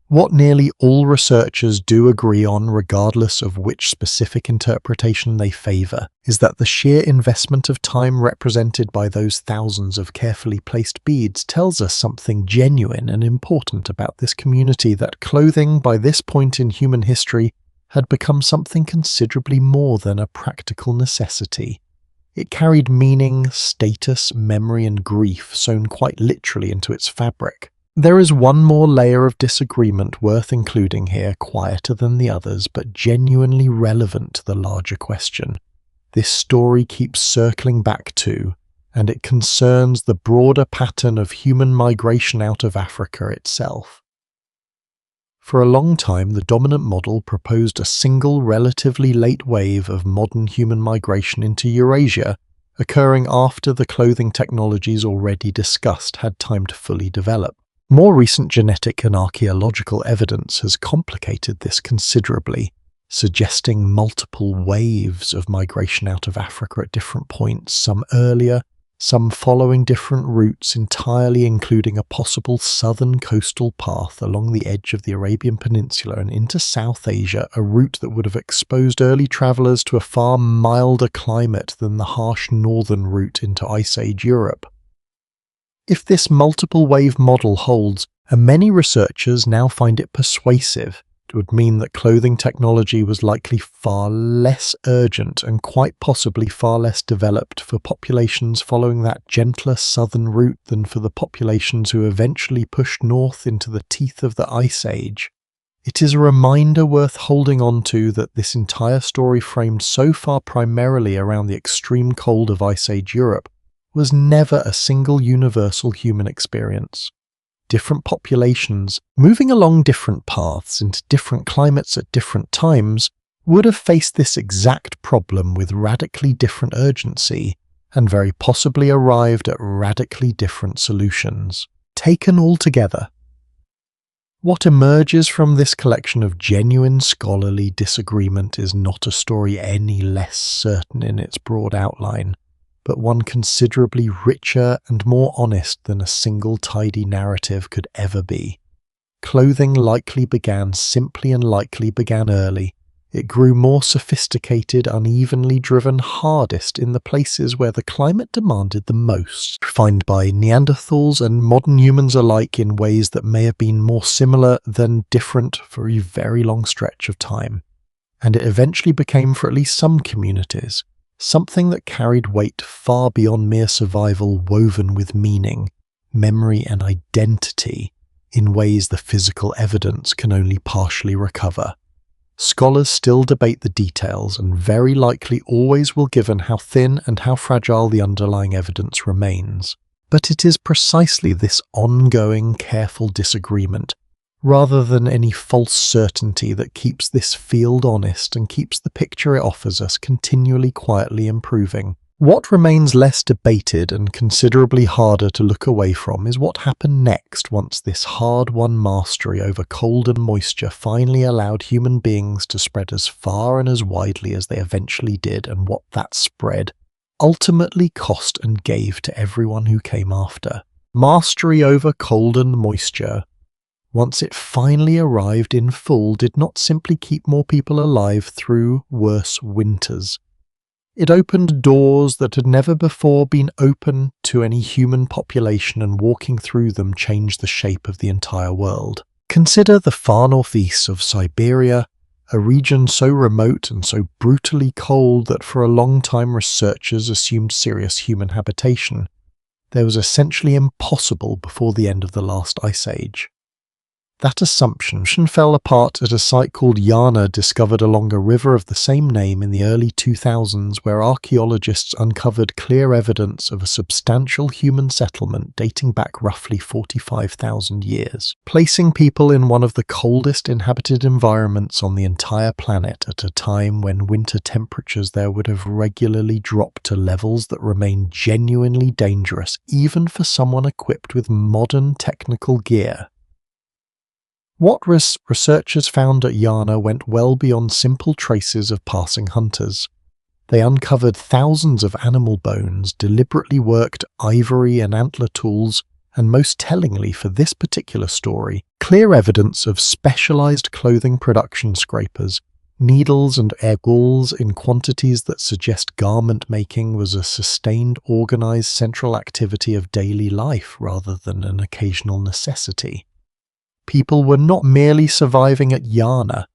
What nearly all researchers do agree on, regardless of which specific interpretation they favour, is that the sheer investment of time represented by those thousands of carefully placed beads tells us something genuine and important about this community, that clothing by this point in human history had become something considerably more than a practical necessity. It carried meaning, status, memory, and grief sewn quite literally into its fabric. There is one more layer of disagreement worth including here, quieter than the others, but genuinely relevant to the larger question. This story keeps circling back to, and it concerns the broader pattern of human migration out of Africa itself. For a long time, the dominant model proposed a single, relatively late wave of modern human migration into Eurasia, occurring after the clothing technologies already discussed had time to fully develop. More recent genetic and archaeological evidence has complicated this considerably, suggesting multiple waves of migration out of Africa at different points, some earlier, some following different routes entirely, including a possible southern coastal path along the edge of the Arabian Peninsula and into South Asia, a route that would have exposed early travellers to a far milder climate than the harsh northern route into Ice Age Europe. If this multiple wave model holds, and many researchers now find it persuasive, It would mean that clothing technology was likely far less urgent and quite possibly far less developed for populations following that gentler southern route than for the populations who eventually pushed north into the teeth of the Ice Age. It is a reminder worth holding on to that this entire story, framed so far primarily around the extreme cold of Ice Age Europe, was never a single universal human experience. Different populations, moving along different paths into different climates at different times, would have faced this exact problem with radically different urgency, and very possibly arrived at radically different solutions. Taken all together, what emerges from this collection of genuine scholarly disagreement is not a story any less certain in its broad outline, but one considerably richer and more honest than a single tidy narrative could ever be. Clothing likely began simply and likely began early. It grew more sophisticated, unevenly driven hardest in the places where the climate demanded the most, refined by Neanderthals and modern humans alike in ways that may have been more similar than different for a very long stretch of time. And it eventually became, for at least some communities, something that carried weight far beyond mere survival, woven with meaning, memory and identity in ways the physical evidence can only partially recover. Scholars still debate the details and very likely always will, given how thin and how fragile the underlying evidence remains. But it is precisely this ongoing, careful disagreement, rather than any false certainty, that keeps this field honest and keeps the picture it offers us continually quietly improving. What remains less debated and considerably harder to look away from is what happened next once this hard-won mastery over cold and moisture finally allowed human beings to spread as far and as widely as they eventually did, and what that spread ultimately cost and gave to everyone who came after. Mastery over cold and moisture, once it finally arrived in full, did not simply keep more people alive through worse winters. It opened doors that had never before been open to any human population, and walking through them changed the shape of the entire world. Consider the far northeast of Siberia, a region so remote and so brutally cold that for a long time researchers assumed serious human habitation. There was essentially impossible before the end of the last ice age. That assumption fell apart at a site called Yana, discovered along a river of the same name in the early 2000s, where archaeologists uncovered clear evidence of a substantial human settlement dating back roughly 45,000 years, placing people in one of the coldest inhabited environments on the entire planet at a time when winter temperatures there would have regularly dropped to levels that remain genuinely dangerous even for someone equipped with modern technical gear. What researchers found at Yana went well beyond simple traces of passing hunters. They uncovered thousands of animal bones, deliberately worked ivory and antler tools, and most tellingly for this particular story, clear evidence of specialized clothing production scrapers, needles and egg-balls in quantities that suggest garment making was a sustained, organized central activity of daily life rather than an occasional necessity. People were not merely surviving at Yana.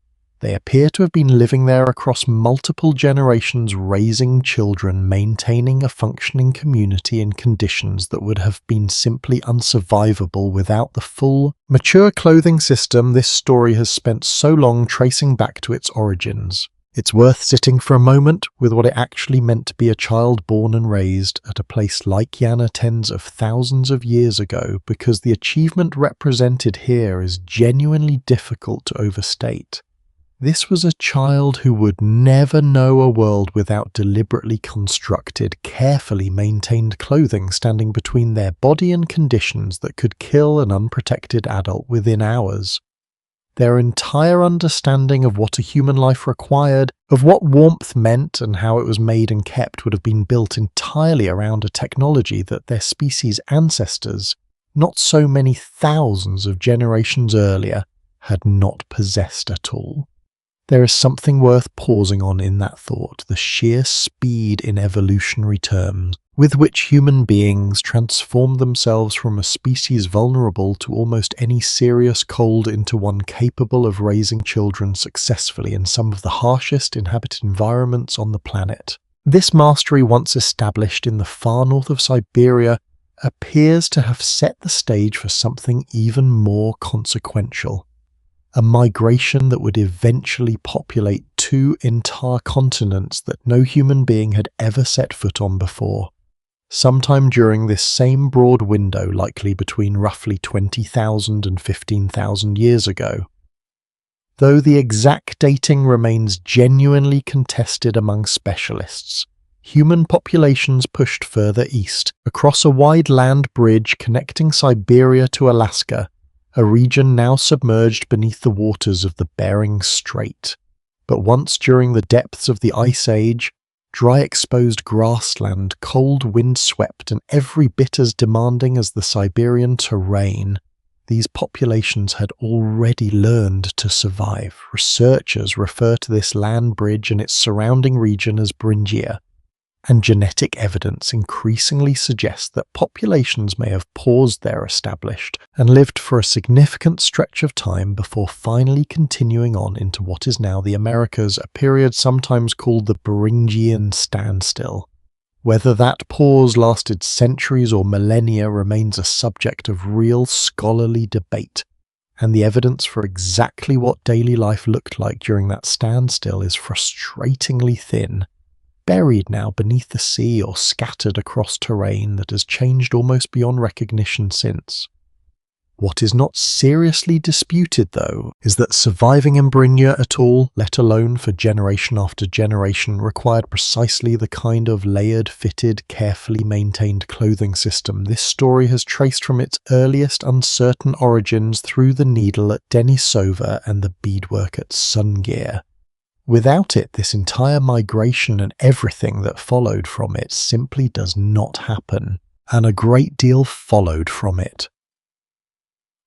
They appear to have been living there across multiple generations, raising children, maintaining a functioning community in conditions that would have been simply unsurvivable without the full, mature clothing system this story has spent so long tracing back to its origins. It's worth sitting for a moment with what it actually meant to be a child born and raised at a place like Yana tens of thousands of years ago, because the achievement represented here is genuinely difficult to overstate. This was a child who would never know a world without deliberately constructed, carefully maintained clothing standing between their body and conditions that could kill an unprotected adult within hours. Their entire understanding of what a human life required, of what warmth meant and how it was made and kept, would have been built entirely around a technology that their species' ancestors, not so many thousands of generations earlier, had not possessed at all. There is something worth pausing on in that thought, the sheer speed in evolutionary terms with which human beings transform themselves from a species vulnerable to almost any serious cold into one capable of raising children successfully in some of the harshest inhabited environments on the planet. This mastery, once established in the far north of Siberia, appears to have set the stage for something even more consequential. A migration that would eventually populate 2 entire continents that no human being had ever set foot on before. Sometime during this same broad window, likely between roughly 20,000 and 15,000 years ago. Though the exact dating remains genuinely contested among specialists, human populations pushed further east, across a wide land bridge connecting Siberia to Alaska, a region now submerged beneath the waters of the Bering Strait. But once during the depths of the Ice Age, dry exposed grassland, cold windswept and every bit as demanding as the Siberian terrain, these populations had already learned to survive. Researchers refer to this land bridge and its surrounding region as Bringia, and genetic evidence increasingly suggests that populations may have paused there established and lived for a significant stretch of time before finally continuing on into what is now the Americas, a period sometimes called the Beringian standstill. Whether that pause lasted centuries or millennia remains a subject of real scholarly debate, and the evidence for exactly what daily life looked like during that standstill is frustratingly thin, buried now beneath the sea or scattered across terrain that has changed almost beyond recognition since. What is not seriously disputed, though, is that surviving in Bringia at all, let alone for generation after generation, required precisely the kind of layered, fitted, carefully maintained clothing system this story has traced from its earliest uncertain origins through the needle at Denisova and the beadwork at Sungir. Without it, this entire migration and everything that followed from it simply does not happen, and a great deal followed from it.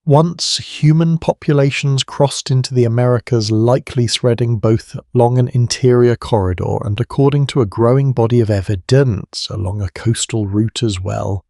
Once human populations crossed into the Americas, likely spreading both along an interior corridor and, according to a growing body of evidence, along a coastal route as well,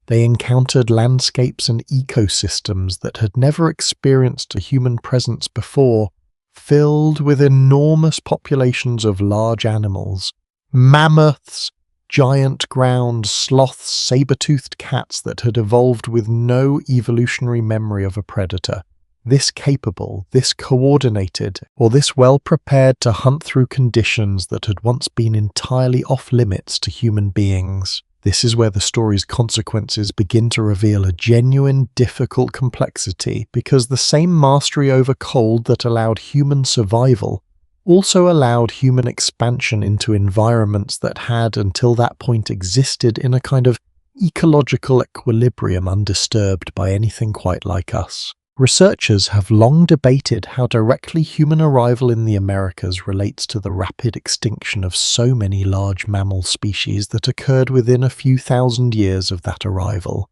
they encountered landscapes and ecosystems that had never experienced a human presence before, filled with enormous populations of large animals, mammoths, giant ground sloths, saber-toothed cats that had evolved with no evolutionary memory of a predator, this capable, this coordinated, or this well prepared to hunt through conditions that had once been entirely off-limits to human beings. This is where the story's consequences begin to reveal a genuine, difficult complexity, because the same mastery over cold that allowed human survival also allowed human expansion into environments that had until that point existed in a kind of ecological equilibrium undisturbed by anything quite like us. Researchers have long debated how directly human arrival in the Americas relates to the rapid extinction of so many large mammal species that occurred within a few thousand years of that arrival,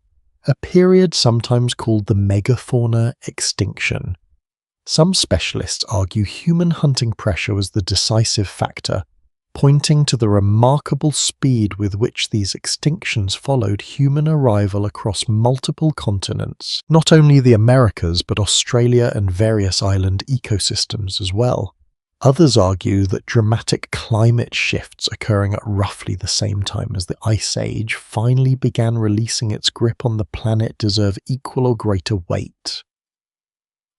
a period sometimes called the megafauna extinction. Some specialists argue human hunting pressure was the decisive factor, pointing to the remarkable speed with which these extinctions followed human arrival across multiple continents, not only the Americas but Australia and various island ecosystems as well. Others argue that dramatic climate shifts occurring at roughly the same time as the Ice Age finally began releasing its grip on the planet deserve equal or greater weight.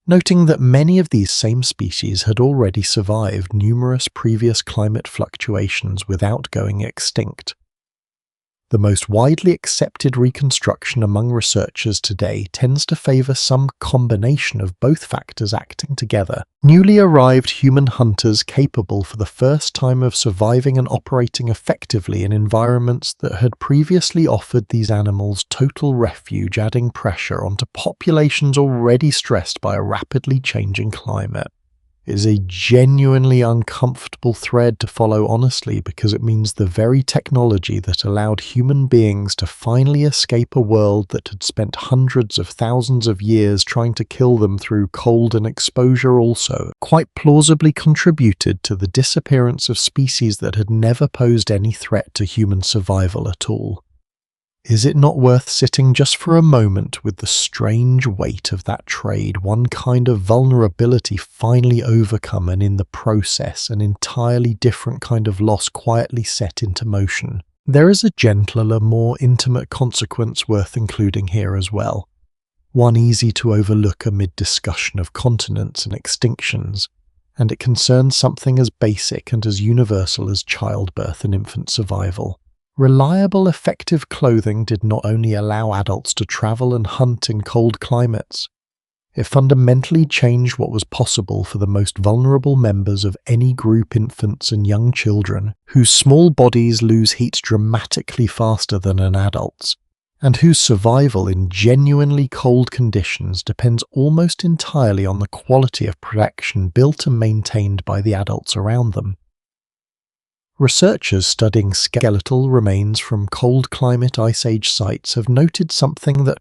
Noting that many of these same species had already survived numerous previous climate fluctuations without going extinct. The most widely accepted reconstruction among researchers today tends to favour some combination of both factors acting together. Newly arrived human hunters capable for the first time of surviving and operating effectively in environments that had previously offered these animals total refuge, adding pressure onto populations already stressed by a rapidly changing climate. It is a genuinely uncomfortable thread to follow honestly, because it means the very technology that allowed human beings to finally escape a world that had spent hundreds of thousands of years trying to kill them through cold and exposure also quite plausibly contributed to the disappearance of species that had never posed any threat to human survival at all. Is it not worth sitting just for a moment with the strange weight of that trade, one kind of vulnerability finally overcome, and in the process an entirely different kind of loss quietly set into motion? There is a gentler, more intimate consequence worth including here as well, one easy to overlook amid discussion of continents and extinctions, and it concerns something as basic and as universal as childbirth and infant survival. Reliable, effective clothing did not only allow adults to travel and hunt in cold climates, it fundamentally changed what was possible for the most vulnerable members of any group, infants and young children, whose small bodies lose heat dramatically faster than an adult's, and whose survival in genuinely cold conditions depends almost entirely on the quality of protection built and maintained by the adults around them. Researchers studying skeletal remains from cold climate Ice Age sites have noted something that,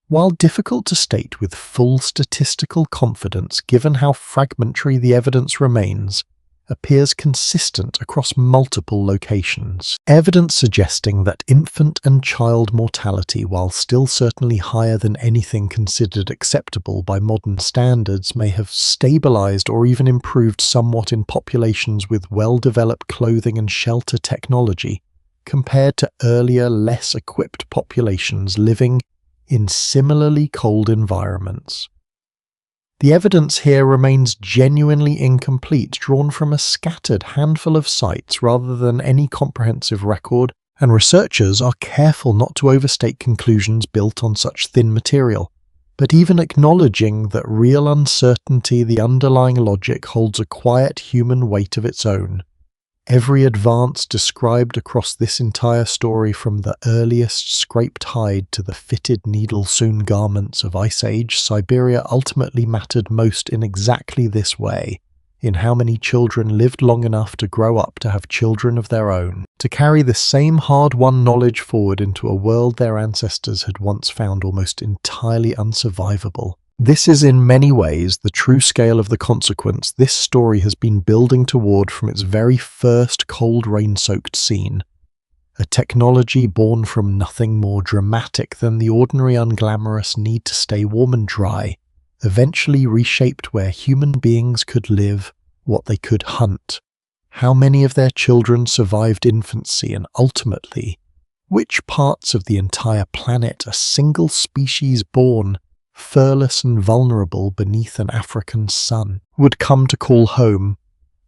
while difficult to state with full statistical confidence given how fragmentary the evidence remains, appears consistent across multiple locations. Evidence suggesting that infant and child mortality, while still certainly higher than anything considered acceptable by modern standards, may have stabilized or even improved somewhat in populations with well-developed clothing and shelter technology, compared to earlier, less equipped populations living in similarly cold environments. The evidence here remains genuinely incomplete, drawn from a scattered handful of sites rather than any comprehensive record, and researchers are careful not to overstate conclusions built on such thin material. But even acknowledging that real uncertainty, the underlying logic, holds a quiet human weight of its own. Every advance described across this entire story, from the earliest scraped hide to the fitted needle-sewn garments of Ice Age Siberia, ultimately mattered most in exactly this way, in how many children lived long enough to grow up to have children of their own, to carry the same hard-won knowledge forward into a world their ancestors had once found almost entirely unsurvivable. This is in many ways the true scale of the consequence this story has been building toward from its very first cold rain-soaked scene. A technology born from nothing more dramatic than the ordinary unglamorous need to stay warm and dry, eventually reshaped where human beings could live, what they could hunt, how many of their children survived infancy, and ultimately, which parts of the entire planet a single species born, furless and vulnerable beneath an African sun, would come to call home.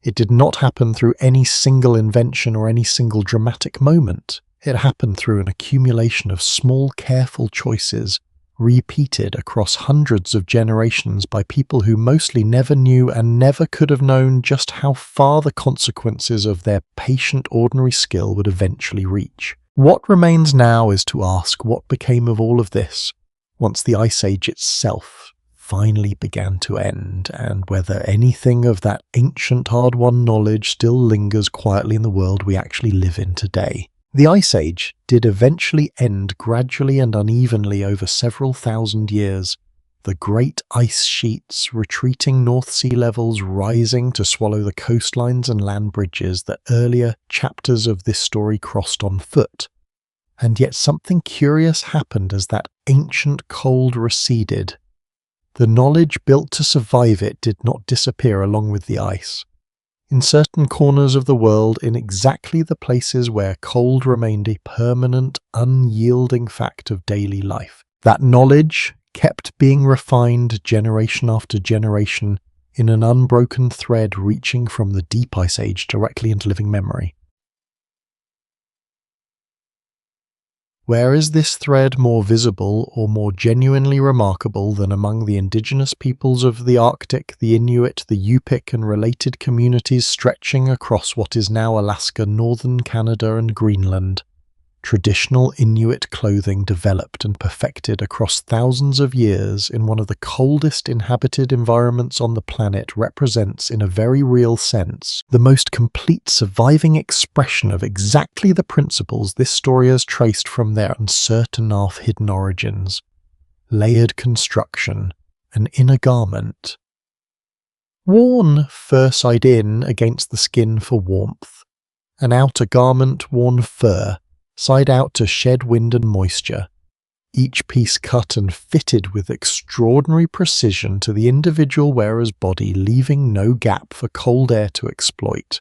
It did not happen through any single invention or any single dramatic moment. It happened through an accumulation of small, careful choices, repeated across hundreds of generations by people who mostly never knew and never could have known just how far the consequences of their patient, ordinary skill would eventually reach. What remains now is to ask what became of all of this once the Ice Age itself finally began to end, and whether anything of that ancient hard-won knowledge still lingers quietly in the world we actually live in today. The Ice Age did eventually end gradually and unevenly over several thousand years, the great ice sheets, retreating North Sea levels rising to swallow the coastlines and land bridges that earlier chapters of this story crossed on foot. And yet something curious happened as that ancient cold receded. The knowledge built to survive it did not disappear along with the ice. In certain corners of the world, in exactly the places where cold remained a permanent, unyielding fact of daily life, that knowledge kept being refined generation after generation in an unbroken thread reaching from the deep Ice Age directly into living memory. Where is this thread more visible or more genuinely remarkable than among the indigenous peoples of the Arctic, the Inuit, the Yupik and related communities stretching across what is now Alaska, northern Canada and Greenland, traditional Inuit clothing developed and perfected across thousands of years in one of the coldest inhabited environments on the planet represents, in a very real sense, the most complete surviving expression of exactly the principles this story has traced from their uncertain half-hidden origins. Layered construction, an inner garment. Worn fur side in against the skin for warmth. An outer garment worn fur, side out to shed wind and moisture, each piece cut and fitted with extraordinary precision to the individual wearer's body, leaving no gap for cold air to exploit.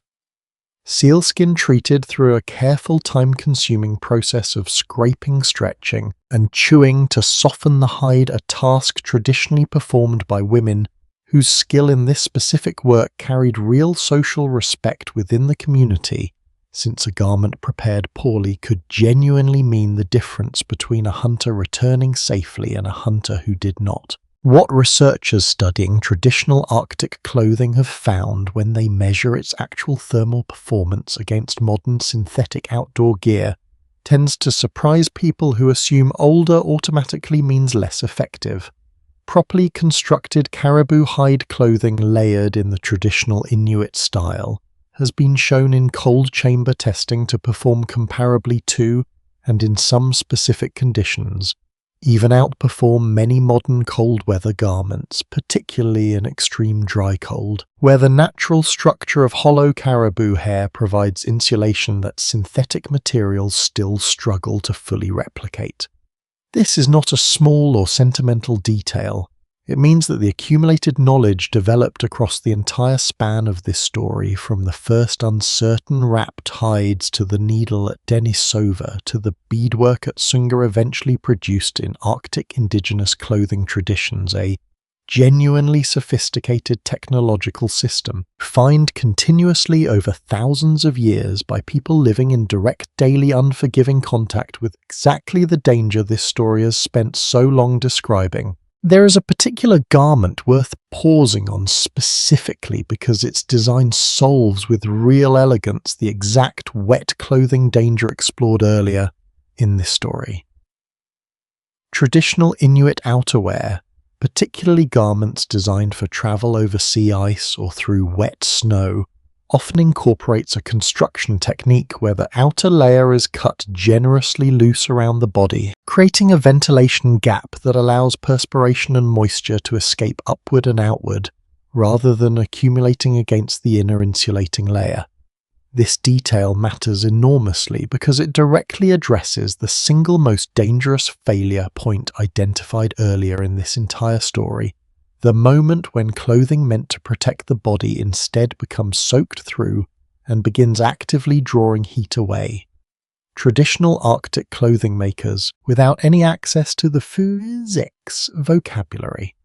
Sealskin treated through a careful, time-consuming process of scraping, stretching, and chewing to soften the hide, a task traditionally performed by women whose skill in this specific work carried real social respect within the community, since a garment prepared poorly could genuinely mean the difference between a hunter returning safely and a hunter who did not. What researchers studying traditional Arctic clothing have found when they measure its actual thermal performance against modern synthetic outdoor gear tends to surprise people who assume older automatically means less effective. Properly constructed caribou hide clothing layered in the traditional Inuit style has been shown in cold chamber testing to perform comparably to, and in some specific conditions, even outperform many modern cold weather garments, particularly in extreme dry cold, where the natural structure of hollow caribou hair provides insulation that synthetic materials still struggle to fully replicate. This is not a small or sentimental detail. It means that the accumulated knowledge developed across the entire span of this story, from the first uncertain wrapped hides to the needle at Denisova to the beadwork at Sunga, eventually produced in Arctic indigenous clothing traditions, a genuinely sophisticated technological system, refined continuously over thousands of years by people living in direct daily unforgiving contact with exactly the danger this story has spent so long describing. There is a particular garment worth pausing on specifically because its design solves with real elegance the exact wet clothing danger explored earlier in this story. Traditional Inuit outerwear, particularly garments designed for travel over sea ice or through wet snow, often incorporates a construction technique where the outer layer is cut generously loose around the body, creating a ventilation gap that allows perspiration and moisture to escape upward and outward, rather than accumulating against the inner insulating layer. This detail matters enormously because it directly addresses the single most dangerous failure point identified earlier in this entire story. The moment when clothing meant to protect the body instead becomes soaked through and begins actively drawing heat away. Traditional Arctic clothing makers, without any access to the physics vocabulary.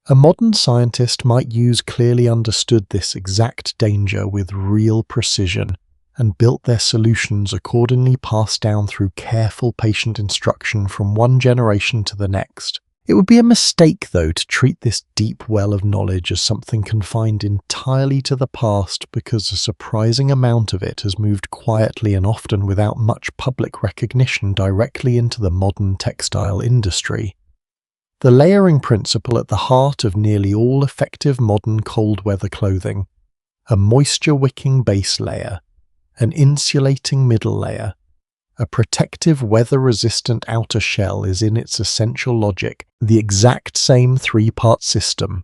A modern scientist might use clearly understood this exact danger with real precision and built their solutions accordingly, passed down through careful patient instruction from one generation to the next. It would be a mistake, though, to treat this deep well of knowledge as something confined entirely to the past, because a surprising amount of it has moved quietly and often without much public recognition directly into the modern textile industry. The layering principle at the heart of nearly all effective modern cold weather clothing, a moisture-wicking base layer, an insulating middle layer, a protective weather-resistant outer shell, is in its essential logic the exact same three-part system.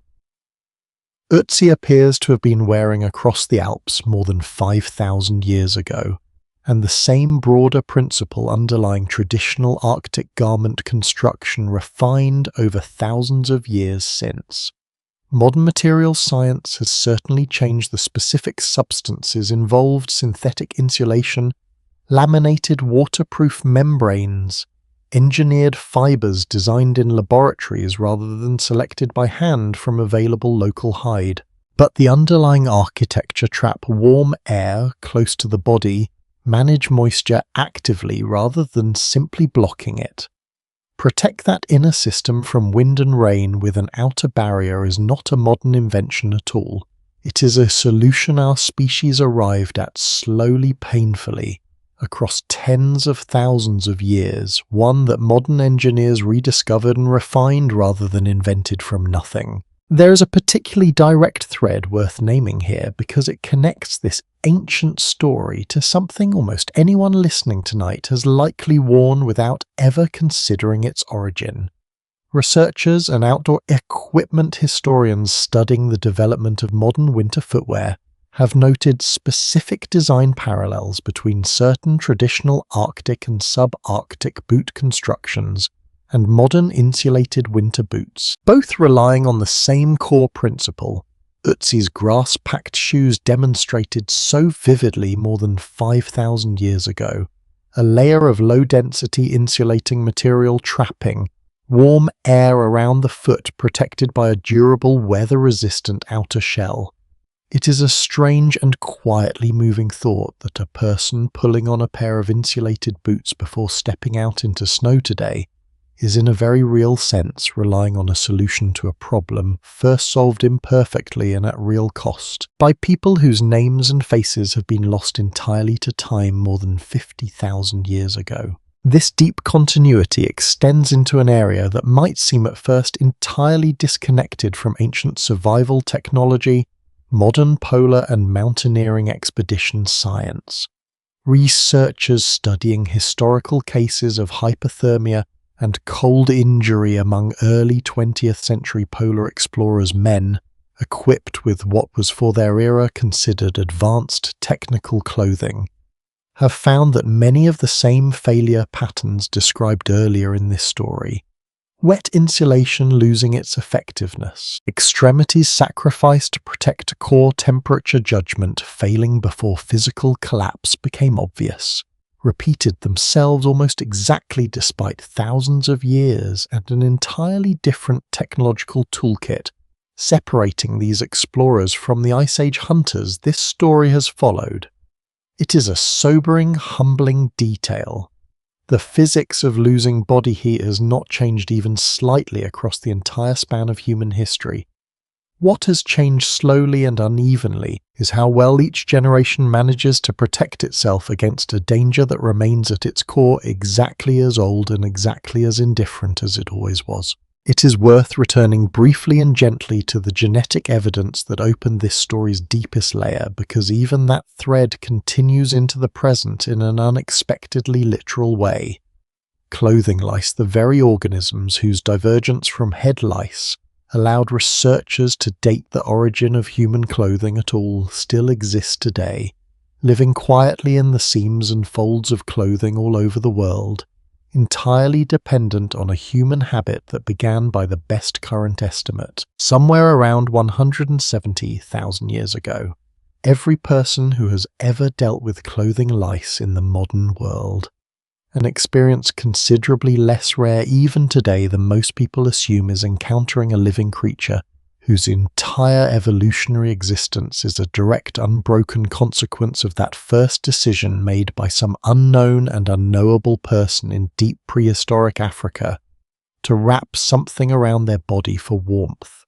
Ötzi appears to have been wearing across the Alps more than 5,000 years ago, and the same broader principle underlying traditional Arctic garment construction refined over thousands of years since. Modern materials science has certainly changed the specific substances involved: synthetic insulation, laminated waterproof membranes, engineered fibers designed in laboratories rather than selected by hand from available local hide. But the underlying architecture: trap warm air close to the body, manage moisture actively rather than simply blocking it. Protect that inner system from wind and rain with an outer barrier is not a modern invention at all. It is a solution our species arrived at slowly, painfully, across tens of thousands of years, one that modern engineers rediscovered and refined rather than invented from nothing. There is a particularly direct thread worth naming here because it connects this ancient story to something almost anyone listening tonight has likely worn without ever considering its origin. Researchers and outdoor equipment historians studying the development of modern winter footwear have noted specific design parallels between certain traditional Arctic and subarctic boot constructions and modern insulated winter boots, both relying on the same core principle. Ötzi's grass-packed shoes demonstrated so vividly more than 5,000 years ago, a layer of low-density insulating material trapping warm air around the foot protected by a durable weather-resistant outer shell. It is a strange and quietly moving thought that a person pulling on a pair of insulated boots before stepping out into snow today is in a very real sense relying on a solution to a problem first solved imperfectly and at real cost by people whose names and faces have been lost entirely to time more than 50,000 years ago. This deep continuity extends into an area that might seem at first entirely disconnected from ancient survival technology, modern polar and mountaineering expedition science. Researchers studying historical cases of hypothermia and cold injury among early 20th century polar explorers' men, equipped with what was for their era considered advanced technical clothing, have found that many of the same failure patterns described earlier in this story. Wet insulation losing its effectiveness, extremities sacrificed to protect core temperature judgment failing before physical collapse became obvious, repeated themselves almost exactly despite thousands of years and an entirely different technological toolkit separating these explorers from the Ice Age hunters this story has followed. It is a sobering, humbling detail. The physics of losing body heat has not changed even slightly across the entire span of human history. What has changed slowly and unevenly is how well each generation manages to protect itself against a danger that remains at its core exactly as old and exactly as indifferent as it always was. It is worth returning briefly and gently to the genetic evidence that opened this story's deepest layer, because even that thread continues into the present in an unexpectedly literal way. Clothing lice, the very organisms whose divergence from head lice allowed researchers to date the origin of human clothing at all, still exist today, living quietly in the seams and folds of clothing all over the world, entirely dependent on a human habit that began by the best current estimate, somewhere around 170,000 years ago. Every person who has ever dealt with clothing lice in the modern world, an experience considerably less rare even today than most people assume, is encountering a living creature whose entire evolutionary existence is a direct, unbroken consequence of that first decision made by some unknown and unknowable person in deep prehistoric Africa to wrap something around their body for warmth.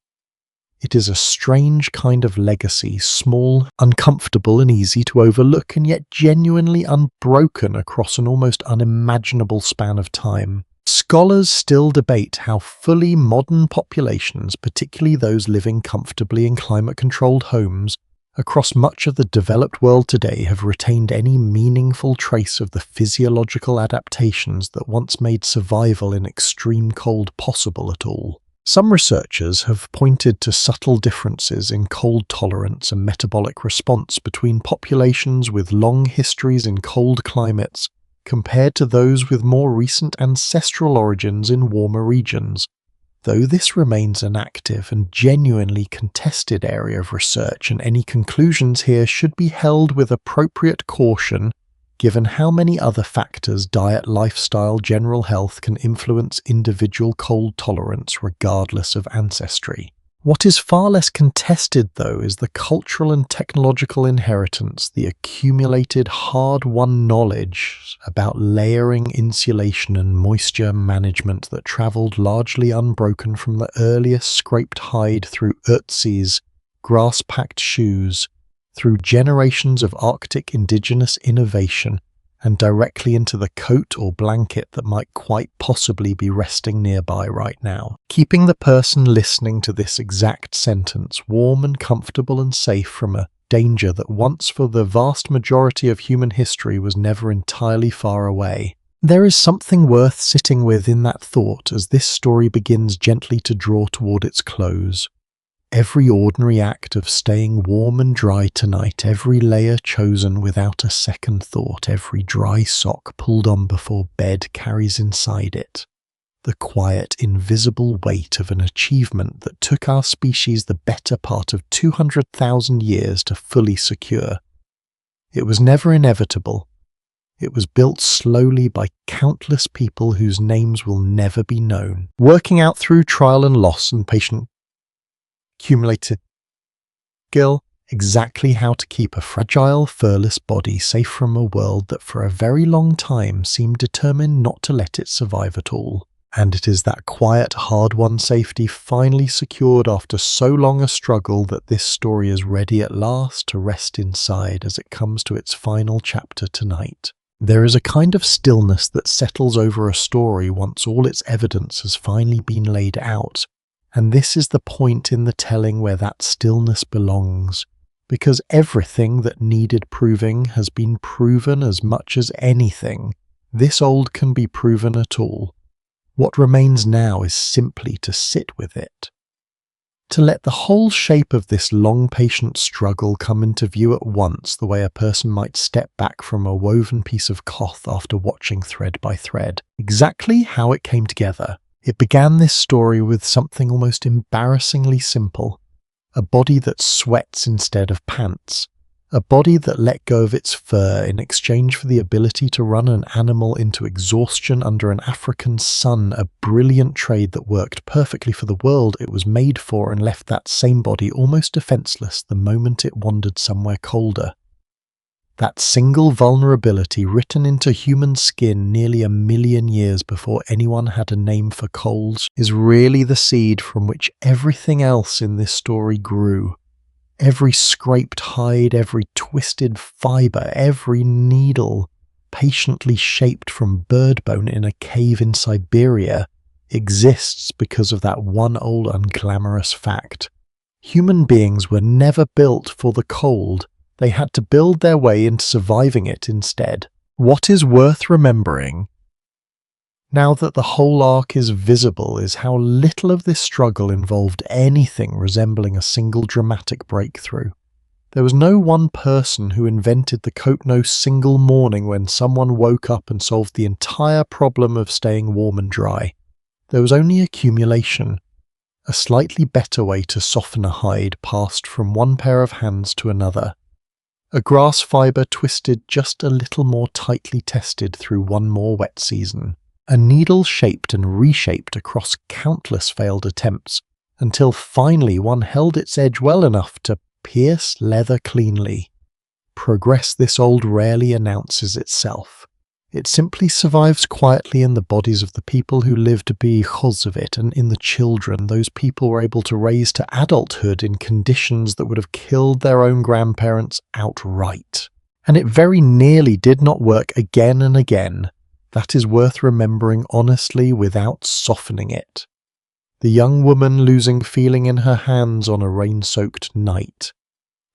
It is a strange kind of legacy, small, uncomfortable and easy to overlook, and yet genuinely unbroken across an almost unimaginable span of time. Scholars still debate how fully modern populations, particularly those living comfortably in climate-controlled homes, across much of the developed world today have retained any meaningful trace of the physiological adaptations that once made survival in extreme cold possible at all. Some researchers have pointed to subtle differences in cold tolerance and metabolic response between populations with long histories in cold climates compared to those with more recent ancestral origins in warmer regions, though this remains an active and genuinely contested area of research, and any conclusions here should be held with appropriate caution given how many other factors, diet, lifestyle, general health, can influence individual cold tolerance regardless of ancestry. What is far less contested, though, is the cultural and technological inheritance, the accumulated hard-won knowledge about layering, insulation and moisture management that travelled largely unbroken from the earliest scraped hide through Ötzi's grass-packed shoes, through generations of Arctic indigenous innovation, and directly into the coat or blanket that might quite possibly be resting nearby right now, keeping the person listening to this exact sentence warm and comfortable and safe from a danger that once for the vast majority of human history was never entirely far away. There is something worth sitting with in that thought as this story begins gently to draw toward its close. Every ordinary act of staying warm and dry tonight, every layer chosen without a second thought, every dry sock pulled on before bed carries inside it the quiet, invisible weight of an achievement that took our species the better part of 200,000 years to fully secure. It was never inevitable. It was built slowly by countless people whose names will never be known, working out through trial and loss and patient accumulated skill exactly how to keep a fragile, furless body safe from a world that for a very long time seemed determined not to let it survive at all. And it is that quiet, hard-won safety finally secured after so long a struggle that this story is ready at last to rest inside as it comes to its final chapter tonight. There is a kind of stillness that settles over a story once all its evidence has finally been laid out. And this is the point in the telling where that stillness belongs, because everything that needed proving has been proven as much as anything this old can be proven at all. What remains now is simply to sit with it, to let the whole shape of this long patient struggle come into view at once the way a person might step back from a woven piece of cloth after watching thread by thread, exactly how it came together. It began this story with something almost embarrassingly simple, a body that sweats instead of pants, a body that let go of its fur in exchange for the ability to run an animal into exhaustion under an African sun, a brilliant trade that worked perfectly for the world it was made for and left that same body almost defenseless the moment it wandered somewhere colder. That single vulnerability written into human skin nearly 1 million years before anyone had a name for colds is really the seed from which everything else in this story grew. Every scraped hide, every twisted fibre, every needle, patiently shaped from bird bone in a cave in Siberia, exists because of that one old unglamorous fact. Human beings were never built for the cold. They had to build their way into surviving it instead. What is worth remembering, now that the whole arc is visible, is how little of this struggle involved anything resembling a single dramatic breakthrough. There was no one person who invented the coat no single morning when someone woke up and solved the entire problem of staying warm and dry. There was only accumulation, a slightly better way to soften a hide passed from one pair of hands to another. A grass fibre twisted just a little more tightly tested through one more wet season. A needle shaped and reshaped across countless failed attempts, until finally one held its edge well enough to pierce leather cleanly. Progress this old rarely announces itself. It simply survives quietly in the bodies of the people who lived because of it, and in the children those people were able to raise to adulthood in conditions that would have killed their own grandparents outright. And it very nearly did not work again and again. That is worth remembering honestly without softening it. The young woman losing feeling in her hands on a rain-soaked night.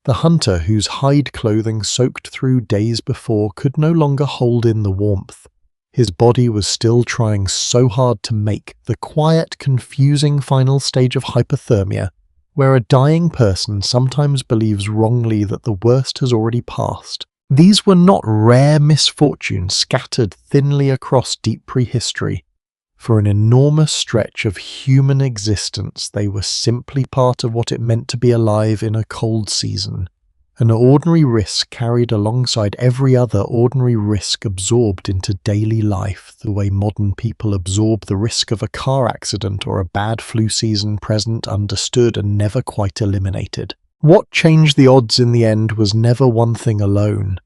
The hunter whose hide clothing soaked through days before could no longer hold in the warmth. His body was still trying so hard to make the quiet, confusing final stage of hypothermia, where a dying person sometimes believes wrongly that the worst has already passed. These were not rare misfortunes scattered thinly across deep prehistory. For an enormous stretch of human existence, they were simply part of what it meant to be alive in a cold season, an ordinary risk carried alongside every other ordinary risk absorbed into daily life, the way modern people absorb the risk of a car accident or a bad flu season present, understood, and never quite eliminated. What changed the odds in the end was never one thing alone.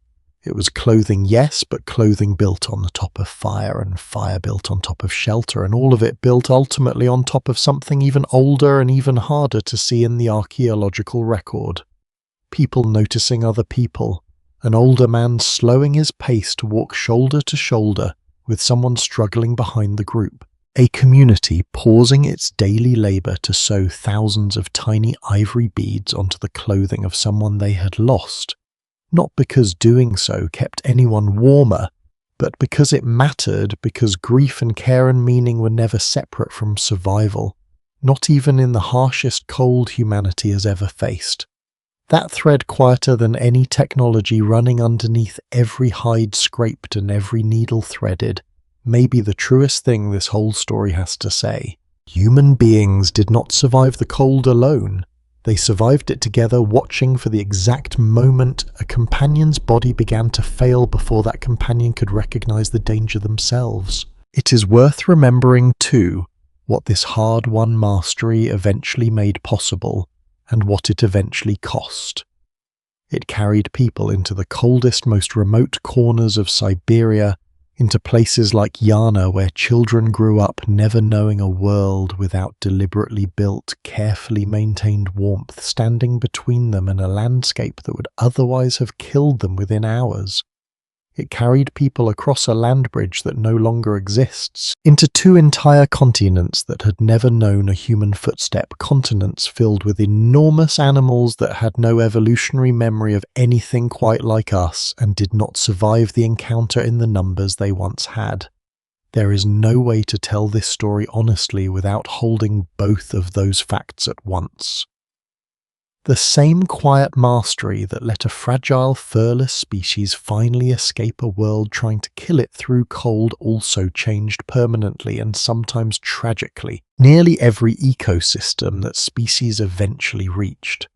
It was clothing, yes, but clothing built on the top of fire, and fire built on top of shelter, and all of it built ultimately on top of something even older and even harder to see in the archaeological record. People noticing other people, an older man slowing his pace to walk shoulder to shoulder with someone struggling behind the group. A community pausing its daily labor to sew thousands of tiny ivory beads onto the clothing of someone they had lost, not because doing so kept anyone warmer, but because it mattered, because grief and care and meaning were never separate from survival, not even in the harshest cold humanity has ever faced. That thread, quieter than any technology, running underneath every hide scraped and every needle threaded, may be the truest thing this whole story has to say. Human beings did not survive the cold alone. They survived it together, watching for the exact moment a companion's body began to fail before that companion could recognize the danger themselves. It is worth remembering, too, what this hard-won mastery eventually made possible, and what it eventually cost. It carried people into the coldest, most remote corners of Siberia, into places like Yana, where children grew up never knowing a world without deliberately built, carefully maintained warmth standing between them and a landscape that would otherwise have killed them within hours. It carried people across a land bridge that no longer exists, into 2 entire continents that had never known a human footstep, continents filled with enormous animals that had no evolutionary memory of anything quite like us and did not survive the encounter in the numbers they once had. There is no way to tell this story honestly without holding both of those facts at once. The same quiet mastery that let a fragile, furless species finally escape a world trying to kill it through cold also changed permanently and sometimes tragically nearly every ecosystem that species eventually reached.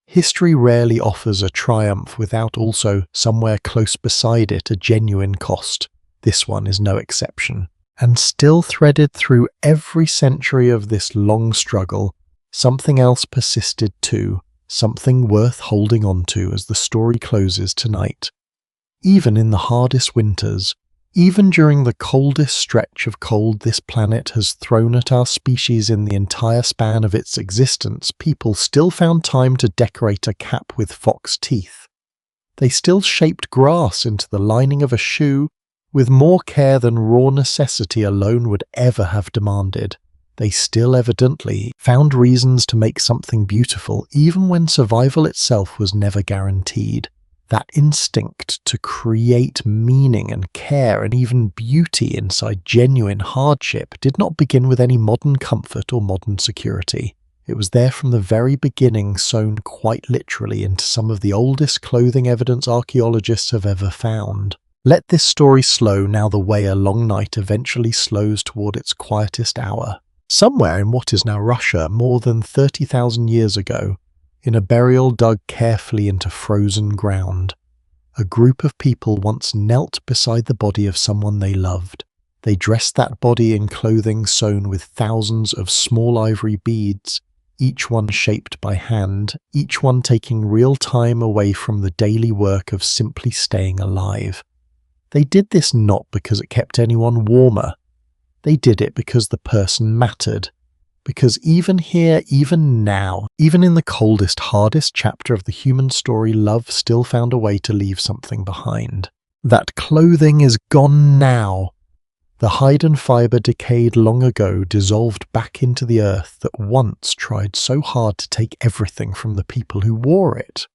History rarely offers a triumph without also, somewhere close beside it, a genuine cost. This one is no exception. And still threaded through every century of this long struggle, something else persisted too, something worth holding on to as the story closes tonight. Even in the hardest winters, even during the coldest stretch of cold this planet has thrown at our species in the entire span of its existence, people still found time to decorate a cap with fox teeth. They still shaped grass into the lining of a shoe with more care than raw necessity alone would ever have demanded. They still evidently found reasons to make something beautiful, even when survival itself was never guaranteed. That instinct to create meaning and care and even beauty inside genuine hardship did not begin with any modern comfort or modern security. It was there from the very beginning, sewn quite literally into some of the oldest clothing evidence archaeologists have ever found. Let this story slow now the way a long night eventually slows toward its quietest hour. Somewhere in what is now Russia, more than 30,000 years ago, in a burial dug carefully into frozen ground, a group of people once knelt beside the body of someone they loved. They dressed that body in clothing sewn with thousands of small ivory beads, each one shaped by hand, each one taking real time away from the daily work of simply staying alive. They did this not because it kept anyone warmer. They did it because the person mattered. Because even here, even now, even in the coldest, hardest chapter of the human story, love still found a way to leave something behind. That clothing is gone now. The hide and fibre decayed long ago, dissolved back into the earth that once tried so hard to take everything from the people who wore it.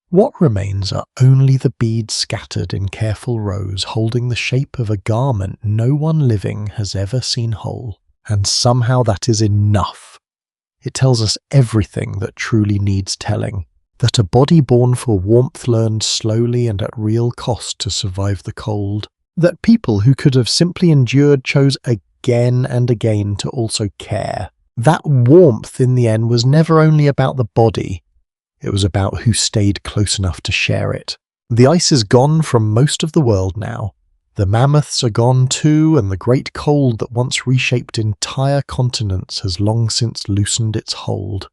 What remains are only the beads scattered in careful rows, holding the shape of a garment no one living has ever seen whole. And somehow that is enough. It tells us everything that truly needs telling. That a body born for warmth learned slowly and at real cost to survive the cold. That people who could have simply endured chose again and again to also care. That warmth in the end was never only about the body. It was about who stayed close enough to share it. The ice is gone from most of the world now. The mammoths are gone too, and the great cold that once reshaped entire continents has long since loosened its hold.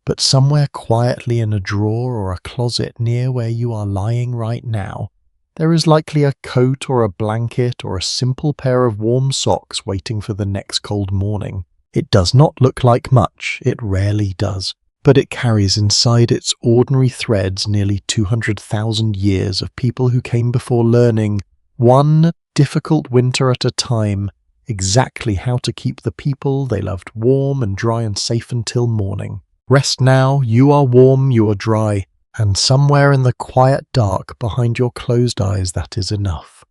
But somewhere quietly in a drawer or a closet near where you are lying right now, there is likely a coat or a blanket or a simple pair of warm socks waiting for the next cold morning. It does not look like much, it rarely does. but it carries inside its ordinary threads nearly 200,000 years of people who came before learning, one difficult winter at a time, exactly how to keep the people they loved warm and dry and safe until morning. Rest now, you are warm, you are dry, and somewhere in the quiet dark behind your closed eyes that is enough.